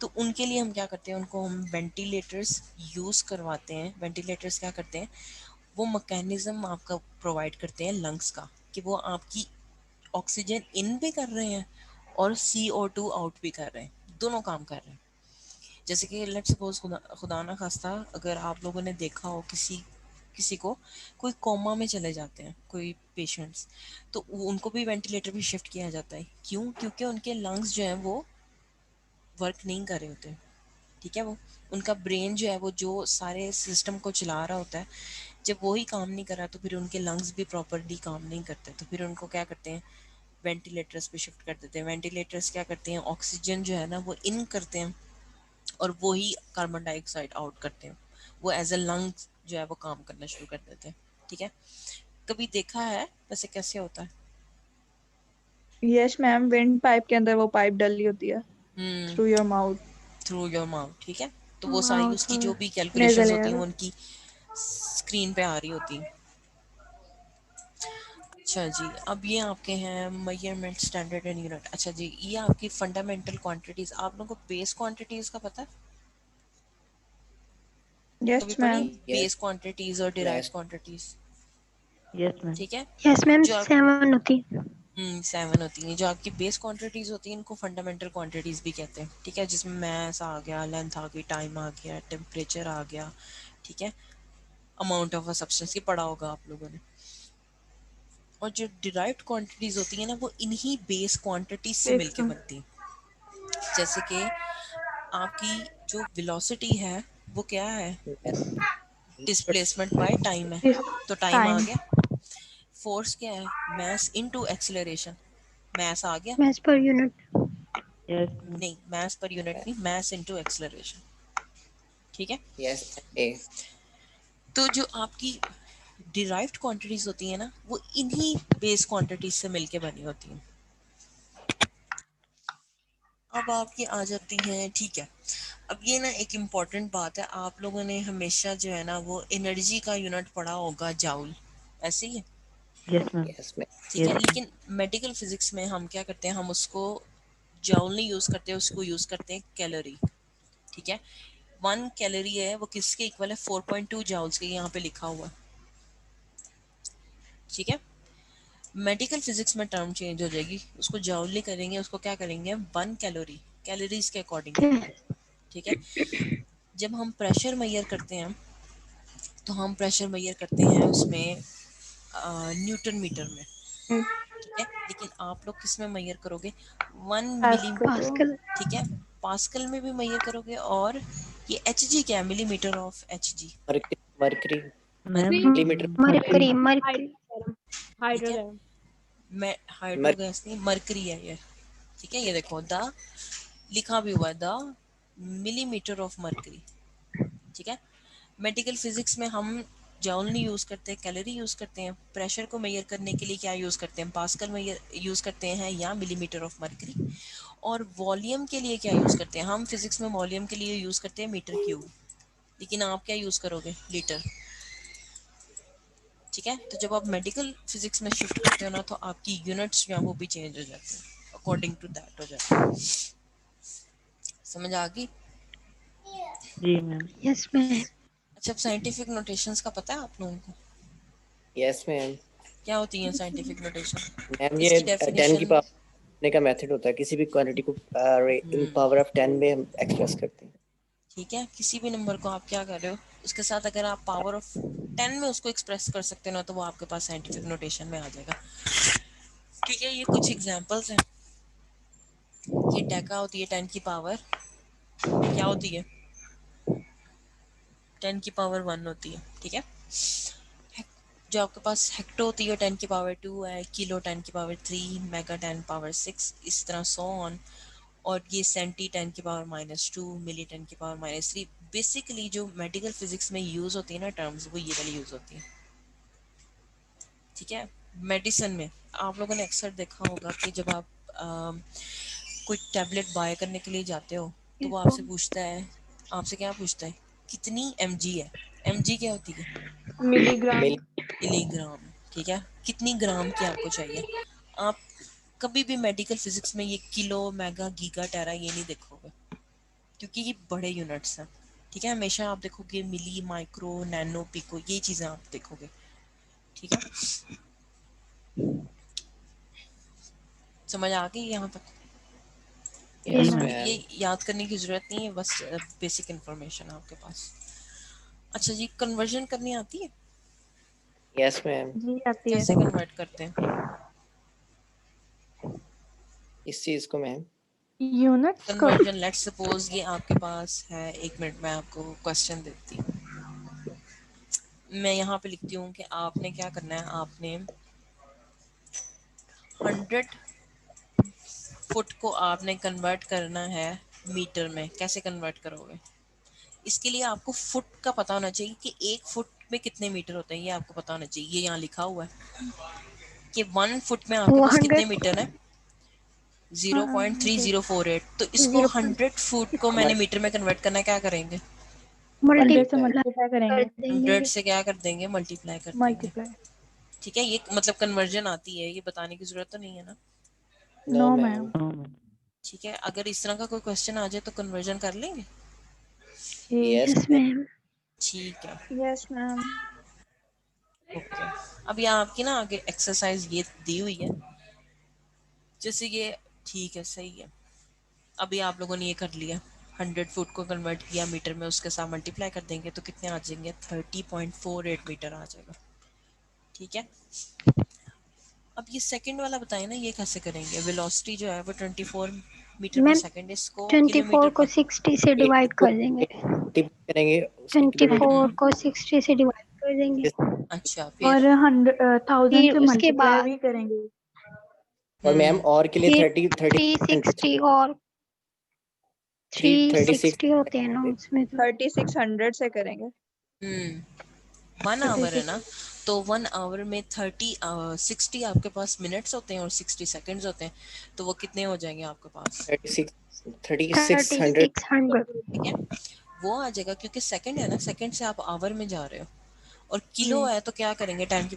तो उनके लिए हम क्या करते हैं, उनको हम वेंटिलेटर्स यूज़ करवाते हैं। वेंटिलेटर्स क्या करते हैं, वो मैकेनिज्म आपका प्रोवाइड करते हैं लंग्स का, कि वो आपकी ऑक्सीजन इन भी कर रहे हैं और CO2 आउट भी कर रहे हैं, दोनों काम कर रहे हैं। जैसे कि लेट्स सपोज खुदा ना खास्ता अगर आप लोगों ने देखा हो किसी को कोई कोमा में चले जाते हैं कोई पेशेंट्स, तो उनको भी वेंटिलेटर पे शिफ्ट किया जाता है। क्यों? क्योंकि उनके लंग्स जो हैं वो वर्क नहीं कर रहे होते। ठीक है, वो उनका ब्रेन जो है वो जो सारे सिस्टम को चला रहा होता है, जब वो ही काम नहीं कर रहा तो फिर उनके लंग्स भी प्रॉपरली काम नहीं करते। तो फिर उनको क्या करते हैं, वेंटिलेटर्स पे शिफ्ट कर देते हैं। वेंटिलेटर्स क्या करते हैं, ऑक्सीजन जो है ना वो इन करते हैं और वो ही कार्बन डाइऑक्साइड आउट करते हैं। वो एज अ लंग्स जो है वो काम करना शुरू कर देते हैं। ठीक है, कभी देखा है वैसे कैसे होता है? यस मैम, विंड पाइप के अंदर वो पाइप डली होती है through your mouth. Through your mouth. ठीक है, तो वो सारी उसकी जो भी नेजल कैलकुलेशंस होती हैं एयर। वो उनकी स्क्रीन पे आ रही होती हैं। अच्छा जी, अब ये आपके हैं मेजरमेंट स्टैंडर्ड एंड यूनिट। अच्छा जी, ये आपकी फंडामेंटल क्वांटिटीज। आप लोगों को बेस क्वांटिटीज का पता है? कभी यस पढ़ी मैम। बेस क्वांटिटीज और डिराइव्ड क्वांटिटीज? Yes ma'am. ठीक है, यस मैम, जो 7 होती है। 7 होती हैं। जो आपकी बेस क्वांटिटीज होती हैं इनको फंडामेंटल क्वांटिटीज भी कहते हैं। ठीक है, जिसमें मैस आ गया, लेंथ आ गई, टाइम आ गया, टेम्परेचर आ गया। ठीक है, अमाउंट ऑफ अ सब्सटेंस, ये पढ़ा होगा आप लोगों ने। और जो डिराइव्ड क्वांटिटीज होती है ना वो इन्हीं बेस क्वांटिटीज से मिलके बनती हैं। जैसे कि आपकी जो वेलोसिटी है वो क्या है, डिस्प्लेसमेंट बाय टाइम है, तो टाइम आ टाइम। गया। फोर्स क्या है, मास इनटू एक्सेलरेशन, मास आ गया। Mess per unit. यस। नहीं, मास पर यूनिट नहीं, मास इनटू एक्सेलरेशन। ठीक है, यस ए। तो जो आपकी डिराइव्ड क्वांटिटीज होती है ना वो इन्हीं बेस क्वांटिटीज से मिलके बनी होती हैं। अब आपकी आ जाती हैं। ठीक है, अब ये ना एक इम्पॉर्टेंट बात है, आप लोगों ने हमेशा जो है ना वो एनर्जी का यूनिट पढ़ा होगा जाउल, ऐसे ही है। Yes ma'am. Yes ma'am. ठीक है, लेकिन मेडिकल फिजिक्स में हम क्या करते हैं, हम उसको जाउल नहीं यूज करते, उसको यूज करते हैं कैलोरी। ठीक है, 1 कैलोरी है वो किसके इक्वल है, 4.2 जाउल्स के, यहाँ पे लिखा हुआ है। ठीक है, मेडिकल फिजिक्स में टर्म चेंज हो जाएगी, उसको जाउल नहीं करेंगे, उसको क्या करेंगे, 1 कैलोरी, कैलोरीज के अकॉर्डिंग करेंगे। ठीक है, जब हम प्रेशर मैयर करते हैं तो हम प्रेशर मैयर करते हैं उसमें न्यूटन मीटर में। ठीक है, लेकिन आप लोग किस में मैयर करोगे, 1 मिली। पास्कल। ठीक है, पास्कल में भी मैयर करोगे। और ये एच जी क्या है, millimetre of H G. Mercury ma'am millimetre. Mercury mercury. ठीक है, मैं हाइड्रोगैस नहीं, मरकरी है ये। ठीक है, ये देखो द लिखा भी हुआ है, द मिलीमीटर ऑफ मरकरी। ठीक है, मेडिकल फिजिक्स में हम जाउल नहीं यूज करते, कैलोरी यूज करते हैं। प्रेशर को मेजर करने के लिए क्या यूज करते हैं, पास्कल मेजर यूज करते हैं या मिलीमीटर ऑफ मरकरी। और वॉल्यूम के लिए क्या यूज करते हैं, हम फिजिक्स में वॉल्यूम के लिए यूज करते हैं मीटर क्यूब, लेकिन आप क्या यूज करोगे, लीटर। ठीक है, तो जब आप मेडिकल फिजिक्स में शिफ्ट करते हो ना तो आपकी यूनिट्स जो है वो भी चेंज हो जाते हैं, अकॉर्डिंग टू दैट हो जाता है। समझ आ गई? जी मैम। Yes ma'am. अच्छा, अब साइंटिफिक नोटेशंस का पता है आप लोगों को, यस मैम। क्या होती है साइंटिफिक नोटेशन? मैम ये इसकी 10 की डेफिनेशन। पावर करने का मेथड होता है, किसी भी क्वांटिटी को इन पावर ऑफ 10 में हम एक्सप्रेस करते हैं। ठीक है, किसी भी नंबर को आप क्या कर रहे हो उसके साथ अगर आप पावर ऑफ 10 में उसको एक्सप्रेस कर सकते हो ना तो वो आपके पास साइंटिफिक नोटेशन में आ जाएगा। ठीक है, ये कुछ एग्जांपल्स हैं। ये डेका होती है 10 की पावर क्या होती है, 10 की पावर 1 होती है। ठीक है, जो आपके पास हेक्टो होती है 10 की पावर 2 है, किलो 10 की पावर 3, मेगा 10 पावर 6, इस तरह सो ऑन। और ये सेंटी 10 की पावर -2, मिली 10 की पावर -3। बेसिकली जो मेडिकल फिजिक्स में यूज होती है ना टर्म्स, वो ये वाली यूज होती है। ठीक है, मेडिसिन में आप लोगों ने अक्सर देखा होगा कि जब आप कोई टैबलेट बाय करने के लिए जाते हो तो वो आपसे पूछता है, आपसे क्या पूछता है, कितनी mg है। mg क्या होती है, मिलीग्राम। मिलीग्राम। ठीक है, कितनी ग्राम की आपको चाहिए। आप कभी भी मेडिकल फिजिक्स में ये किलो, मेगा, गीगा, टेरा ये नहीं देखोगे, क्योंकि ये बड़े यूनिट्स हैं। ठीक है, हमेशा आप देखोगे मिली, माइक्रो, नैनो, पिको, ये चीज़ें आप देखोगे। ठीक है, समझ आ गई यहाँ तक? यस ये मैम। याद करने की जरूरत नहीं है, बस बेसिक इंफॉर्मेशन है आपके पास। अच्छा जी, कन्वर्जन करनी आती है? Yes ma'am. जी आती है। कैसे कन्वर्ट करते हैं इस चीज को मैम? यूनिट्स को। कन्वर्जन? लेट्स सपोज ये आपके पास है, एक मिनट में आपको क्वेश्चन देती हूँ। मैं यहाँ पे लिखती हूँ कि आपने क्या करना है, आपने 100 फुट को आपने कन्वर्ट करना है मीटर में। कैसे कन्वर्ट करोगे? इसके लिए आपको फुट का पता होना चाहिए कि एक फुट में कितने मीटर होते हैं, ये आपको पता होना चाहिए। ये यहाँ लिखा हुआ है कि 1 फुट में आपके पास 100 कितने मीटर है, हाँ 0.3048। तो इसको 0. 100 फुट को मैंने मीटर में कन्वर्ट करना है, क्या करेंगे? 100 से मल्टीप्लाई मल्टीप्लाई कर करेंगे। देंगे। 100 से क्या कर देंगे? मल्टीप्लाई कर देंगे। मल्टीप्लाई। ठीक है, ये मतलब कन्वर्जन आती है, ये बताने की जरूरत तो नहीं है ना? No no ma'am. मैम। ठीक है, अगर इस तरह का कोई क्वेश्चन आ जाए तो कन्वर्जन कर लेंगे? Yes yes ma'am. मैम। ठीक है, यस मैम। ओके। अब यहाँ आपकी ना आगे एक्सरसाइज ये दी हुई है, जैसे ये, ठीक है, सही है। अभी आप लोगों ने ये कर लिया, 100 फुट को कन्वर्ट किया मीटर में, उसके साथ मल्टीप्लाई कर देंगे तो कितने आ जाएंगे? 30.48 मीटर आ जाएगा। ठीक है, अब ये सेकंड वाला बताए ना, ये कैसे करेंगे? वेलोसिटी जो है वो 24 मीटर पर मैम सेकंड, इसको 24 किलोमीटर को पर। 60 से डिवाइड कर देंगे। करेंगे उसके किलोमीटर। 24 को 60 से डिवाइड कर देंगे। अच्छा, और फिर 1000 फिर से उसके मल्टीप्लाई बाद भी करेंगे। और मैम और के लिए फिर 30 360 और 36 360 होते हैं ना उसमें तो। 3600 से करेंगे। 1 आवर है ना, तो 1 आवर में 60 आपके पास मिनट्स होते हैं और 60 सेकंड्स होते हैं, तो वो कितने हो जाएंगे आपके पास? 3600। 3600। ठीक है, वो आ जाएगा, क्योंकि सेकंड है ना, सेकंड से आप आवर में जा रहे हो, और किलो है तो क्या करेंगे? 10⁻³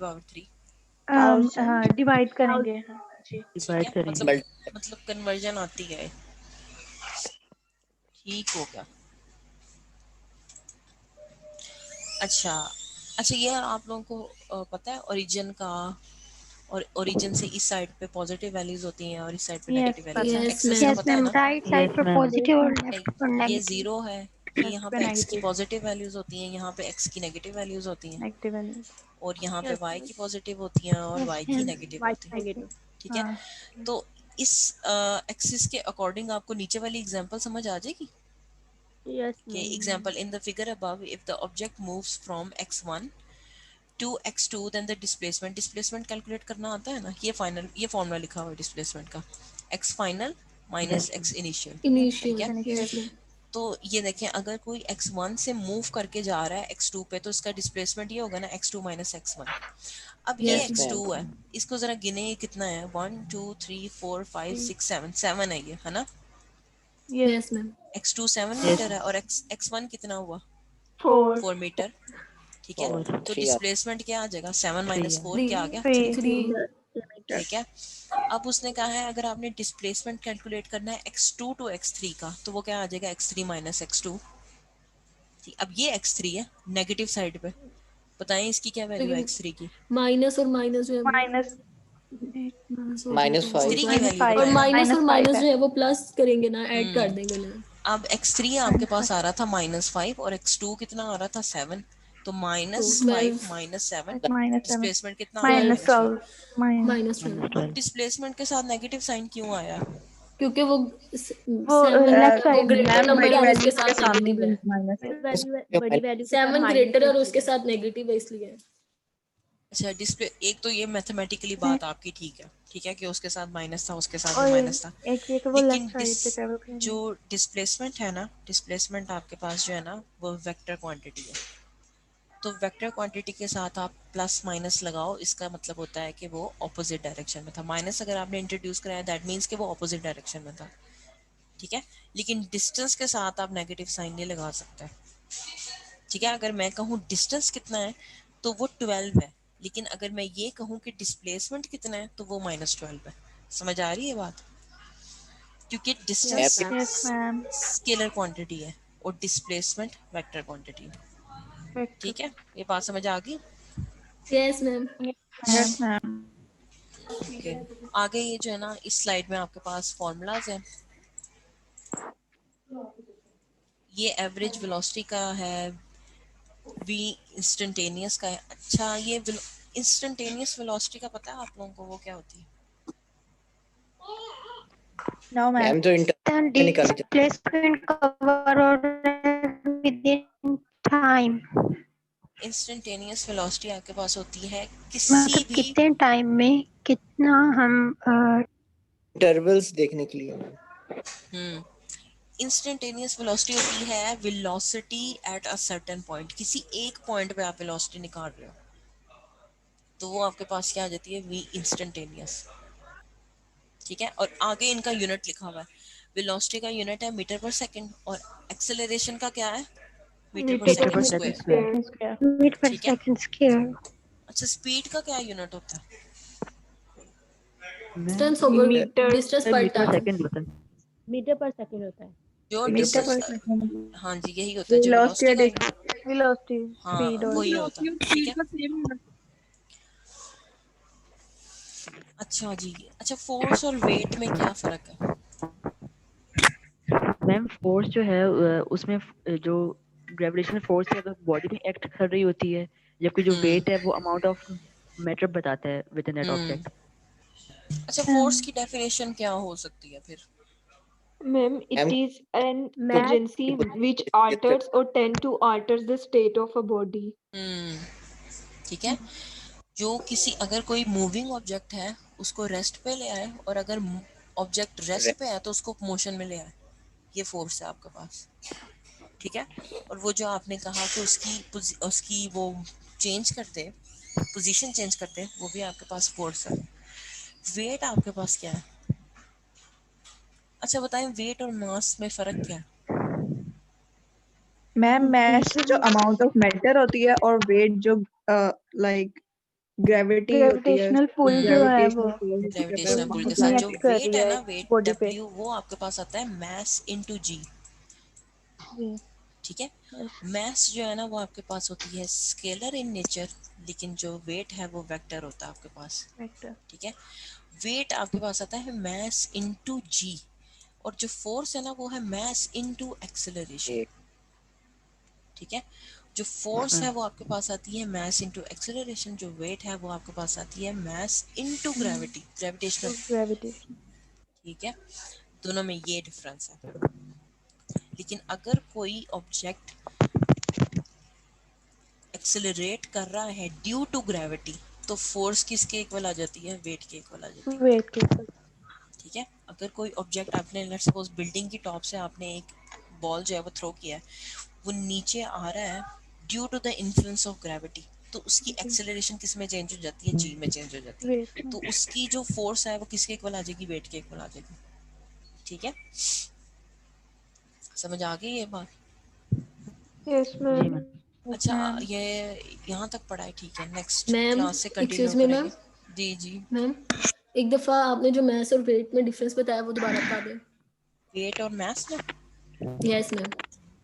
थाउजेंड। डिवाइड करेंगे। जी। ठीक डिवाइड है, करेंगे। मतलब कन्वर्जन आती है। ठीक हो गया। अच्छा, अच्छा, ये आप लोगों को पता है ओरिजिन का, और ओरिजिन से इस साइड पे पॉजिटिव वैल्यूज होती हैं और इस साइड पे यस नेगेटिव पता वैल्यूज। है। यस एक्सेस का मैम। यस पता है मैम, ना? राइट साइड यस पे मैम। पॉजिटिव और ये लेफ्ट पर नेगेटिव। 0 है, ये लेफ्ट यहाँ पे पे x की नेगेटिव। पॉजिटिव वैल्यूज होती हैं, यहाँ पे x की नेगेटिव वैल्यूज होती हैं, नेगेटिव वैल्यू। और यहाँ पे y की पॉजिटिव होती हैं और यस y की मैम। नेगेटिव वाइट होती हैं। नेगेटिव। ठीक है, हाँ। तो इस एक्सिस के अकॉर्डिंग आपको नीचे वाली एग्जांपल समझ आ जाएगी यस कि example in the figure above if the object moves from x1 to x2 then the displacement calculate करना आता है ना, ये फाइनल, ये फॉर्मूला लिखा हुआ है डिस्प्लेसमेंट का, x final minus x initial. ठीक इनिशियल। है, यस मैम। तो ये देखें, अगर कोई x1 से मूव करके जा रहा है x2 पे, तो इसका डिस्प्लेसमेंट ये होगा ना, x2 माइनस x1। अब ये यस मैम। x2 है, इसको जरा गिने, ये कितना है? 1 2 3 4 5 6 7, 7 है ये, है ना? Yes ma'am. x2 7 yes metre है, और x1 कितना हुआ? 4 4 मीटर। ठीक है, और तो 3 डिस्प्लेसमेंट क्या आ जाएगा? 7 माइनस 4 क्या आ गया? 3 3। ठीक है, अब उसने कहा है अगर आपने डिस्प्लेसमेंट कैलकुलेट करना है x2 टू x3 का, तो वो क्या आ जाएगा? x3 minus x2। ठीक, अब ये x3 है नेगेटिव साइड पे, बताएं इसकी क्या वैल्यू है लेकिन x3 की? माइनस और माइनस जो है वो माइनस x3 की वैल्यू और बताएं ना। माइनस और माइनस है। जो है वो प्लस करेंगे ना, ऐड कर देंगे उन्हें। अब x3 आपके पास आ रहा था -5 और x2 कितना आ रहा था? 7, तो तो -5 12 -7, -7 डिस्प्लेसमेंट कितना आ गया? 12 -12 -12 अब डिस्प्लेसमेंट के साथ नेगेटिव साइन क्यों आया? क्योंकि वो वो 7 लेफ्ट वो साइड में ग्रेटर मैम नंबर बड़ी है और वैल्यू उसके के साथ सामने नेगेटिव भी है। माइनस है। बड़ी वैल्यू के साथ 7 माइनस ग्रेटर है और उसके इसलिए। साथ नेगेटिव है इसलिए। अच्छा, डिस्प्ले, एक तो ये मैथमेटिकली बात आपकी ठीक है कि उसके साथ माइनस था, उसके साथ भी और माइनस था, एक ये कि वो लेकिन लेफ्ट साइड पे ट्रेवल कर रहे जो हैं। डिस्प्लेसमेंट है ना, डिस्प्लेसमेंट आपके पास जो है ना, वो वेक्टर क्वांटिटी है। तो वेक्टर क्वांटिटी के साथ आप प्लस माइनस लगाओ, इसका मतलब होता है कि वो ऑपोजिट डायरेक्शन में था। माइनस अगर आपने इंट्रोड्यूस कराया, दैट मीन्स कि वो ऑपोजिट डायरेक्शन में था। ठीक है, लेकिन डिस्टेंस के साथ आप नेगेटिव साइन नहीं लगा सकते। ठीक है, अगर मैं कहूँ डिस्टेंस कितना है तो वो 12 है, लेकिन अगर मैं ये कहूँ कि डिस्प्लेसमेंट कितना है तो वो -12 है। समझ आ रही है बात? क्योंकि distance yes ma'am. Scalar quantity है और डिस्प्लेसमेंट वेक्टर क्वांटिटी। ठीक है, ये बात समझ आ गई? Yes ma'am. Yes ma'am. Okay, आगे ये जो है ना, इस स्लाइड में आपके पास फॉर्मूलाज हैं, ये एवरेज वेलोसिटी का है, v इंस्टेंटेनियस का है। अच्छा ये इंस्टेंटेनियस वेलोसिटी का पता है आप लोगों को वो क्या होती है? No ma'am. मैम जो इंटर निकाली थी। डिस्प्लेसमेंट कवर और विदिन टाइम, इंस्टेंटेनियस वेलोसिटी आपके पास होती है किसी मतलब भी कितने टाइम में कितना हम इंटरवल्स देखने के लिए। इंस्टेंटेनियस वेलोसिटी होती है velocity at a certain point. किसी एक पॉइंट पे आप वेलोसिटी निकाल रहे हो तो वो आपके पास क्या आ जाती है, v इंस्टेंटेनियस। ठीक है, और आगे इनका यूनिट लिखा हुआ है। वेलोसिटी का यूनिट है मीटर पर सेकंड और एक्सेलरेशन का क्या है, मीटर पर मीटर सेकंड पर सेकंड स्क्वायर। स्क्वायर। मीटर पर ठीक है, सेकंड स्क्वायर। अच्छा स्पीड का क्या यूनिट होता है? डिस्टेंस ओवर डिस्टेंस पर मीटर पर टाइम। सेकंड होता है। मीटर पर सेकंड होता है। जो मीटर पर डिस्टेंस, सेकंड। हाँ जी यही होता है जो वेलोसिटी वेलोसिटी का, वेलोसिटी हाँ स्पीड और वही होता है। ठीक है, अच्छा जी। अच्छा फोर्स और वेट में क्या फर्क है? मैम फोर्स जो है उसमें जो ग्रेविटेशनल फोर्स है वो बॉडी पे एक्ट कर रही होती है, जबकि जो वेट है वो अमाउंट ऑफ मैटर बताता है विद इन दैट ऑब्जेक्ट। अच्छा फोर्स की डेफिनेशन क्या हो सकती है फिर? Ma'am, it is an agency which alters or tend to alters the state of a body. ठीक है, जो किसी अगर कोई मूविंग ऑब्जेक्ट है उसको रेस्ट पे ले आए और अगर ऑब्जेक्ट रेस्ट पे है तो उसको मोशन में ले आए, ये फोर्स है आपके पास। ठीक है, और वो जो आपने कहा कि उसकी वो चेंज करते, पोजीशन चेंज करते, वो भी आपके पास फोर्स है। वेट आपके पास क्या है? अच्छा बताएं वेट और मास में फर्क क्या है? मैम मैस जो अमाउंट ऑफ मैटर होती है और वेट जो लाइक ग्रेविटी होती है, ग्रेविटेशनल पुल जो है वो ग्रेविटेशनल पुल के साथ जो एक्ट कर वेट रही है है ना, वेट बॉडी पे। W, वो आपके पास आता है मैस इनटू जी। ठीक है, मैस जो है ना वो आपके पास होती है स्केलर इन नेचर, लेकिन जो वेट है वो वेक्टर होता है आपके पास। ठीक है, वेट आपके पास आता है मैस इनटू जी, और जो फोर्स है ना वो है मैस इनटू एक्सेलरेशन। ठीक है, जो फोर्स है वो आपके पास आती है मैस इनटू एक्सेलरेशन, जो वेट है वो आपके पास आती है mass into gravity, gravitational. Gravitation. ठीक है, दोनों में ये डिफरेंस है। लेकिन अगर कोई ऑब्जेक्ट एक्सेलरेट कर रहा है ड्यू टू ग्रेविटी तो फोर्स किसके इक्वल आ जाती है, वेट के इक्वल आ जाती है। वेट के। ठीक है, अगर कोई ऑब्जेक्ट आपने लेट्स सपोज बिल्डिंग की टॉप से आपने एक बॉल जो है वो थ्रो किया है, वो नीचे आ रहा है due to the influence of gravity, तो उसकी एक्सेलरेशन किस में चेंज हो जाती है, जी में चेंज हो जाती है। वेट। तो उसकी जो फोर्स है वो किसके इक्वल आ जाएगी, वेट के इक्वल आ जाएगी। ठीक है, समझ आ गई ये बात? Yes ma'am. अच्छा ये यहाँ तक पढ़ा है, ठीक है, नेक्स्ट मैम क्लास से कंटिन्यू एक्सक्यूज मी मैम। करेंगे। जी जी मैम एक दफा आपने जो मैथ्स और वेट में डिफरेंस बताया वो दोबारा बता दें। वेट और मैथ्स में, यस मैम।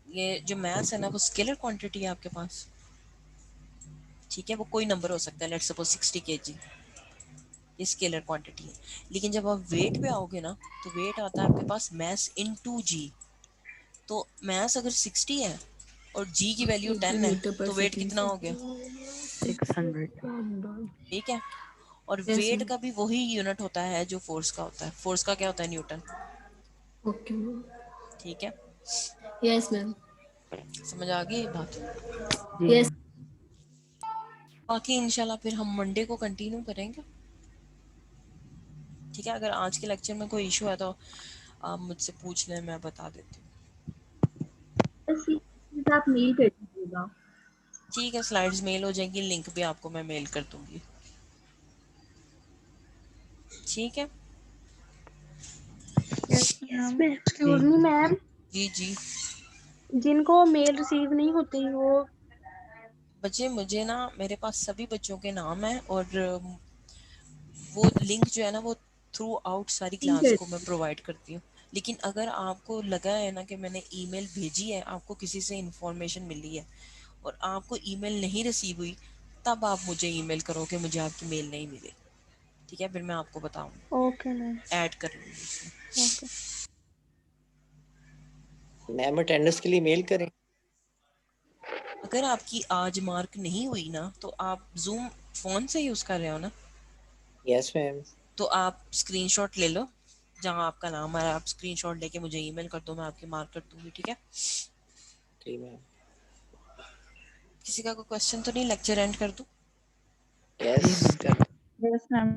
ये जो मैथ्स है ना वो स्केलर क्वांटिटी है आपके पास। ठीक है, वो कोई नंबर हो सकता है, लेट्स सपोज 60 kg, ये स्केलर क्वांटिटी है। लेकिन जब आप वेट पे आओगे ना तो वेट आता है आपके पास मैस इनटू जी। तो मैस अगर 60 है और जी की वैल्यू 10 है तो वेट कितना हो गया, 600। ठीक है, और Yes, वेट ma'am. का भी वही यूनिट होता है जो फोर्स का होता है। फोर्स का क्या होता है, न्यूटन। Okay ma'am. ठीक है, यस मैम। समझ आ गई ये बात? यस। बाकी इंशाल्लाह फिर हम मंडे को कंटिन्यू करेंगे। ठीक है, अगर आज के लेक्चर में कोई इशू है तो आप मुझसे पूछ लें, मैं बता देती हूँ। आप मेल कर दीजिएगा। ठीक है, स्लाइड्स मेल हो जाएंगी, लिंक भी आपको मैं मेल कर दूंगी। ठीक है, एक्सक्यूज मी मैम, जी जी जिनको मेल रिसीव नहीं होती वो बच्चे, मुझे ना मेरे पास सभी बच्चों के नाम है और वो लिंक जो है ना वो थ्रू आउट सारी क्लास को मैं प्रोवाइड करती हूँ। लेकिन अगर आपको लगा है ना कि मैंने ईमेल भेजी है, आपको किसी से इंफॉर्मेशन मिली है और आपको ईमेल नहीं रिसीव हुई, तब आप मुझे ईमेल करो कि मुझे आपकी मेल नहीं मिली। ठीक है, फिर मैं आपको बताऊंगी, ओके मैम। ऐड कर लूँगी। ओके। मैम अटेंडेंस के लिए मेल करें। अगर आपकी आज मार्क नहीं हुई ना तो आप जूम फोन से यूज कर रहे हो ना, यस मैम। तो आप स्क्रीनशॉट ले लो, जहां आपका नाम आ रहा है आप स्क्रीनशॉट लेके मुझे ईमेल कर दो, मैं आपकी मार्क कर दूंगी, ठीक है। ठीक मैम। किसी का कोई क्वेश्चन तो नहीं, लेक्चर एंड कर दूं? Yes yes ma'am.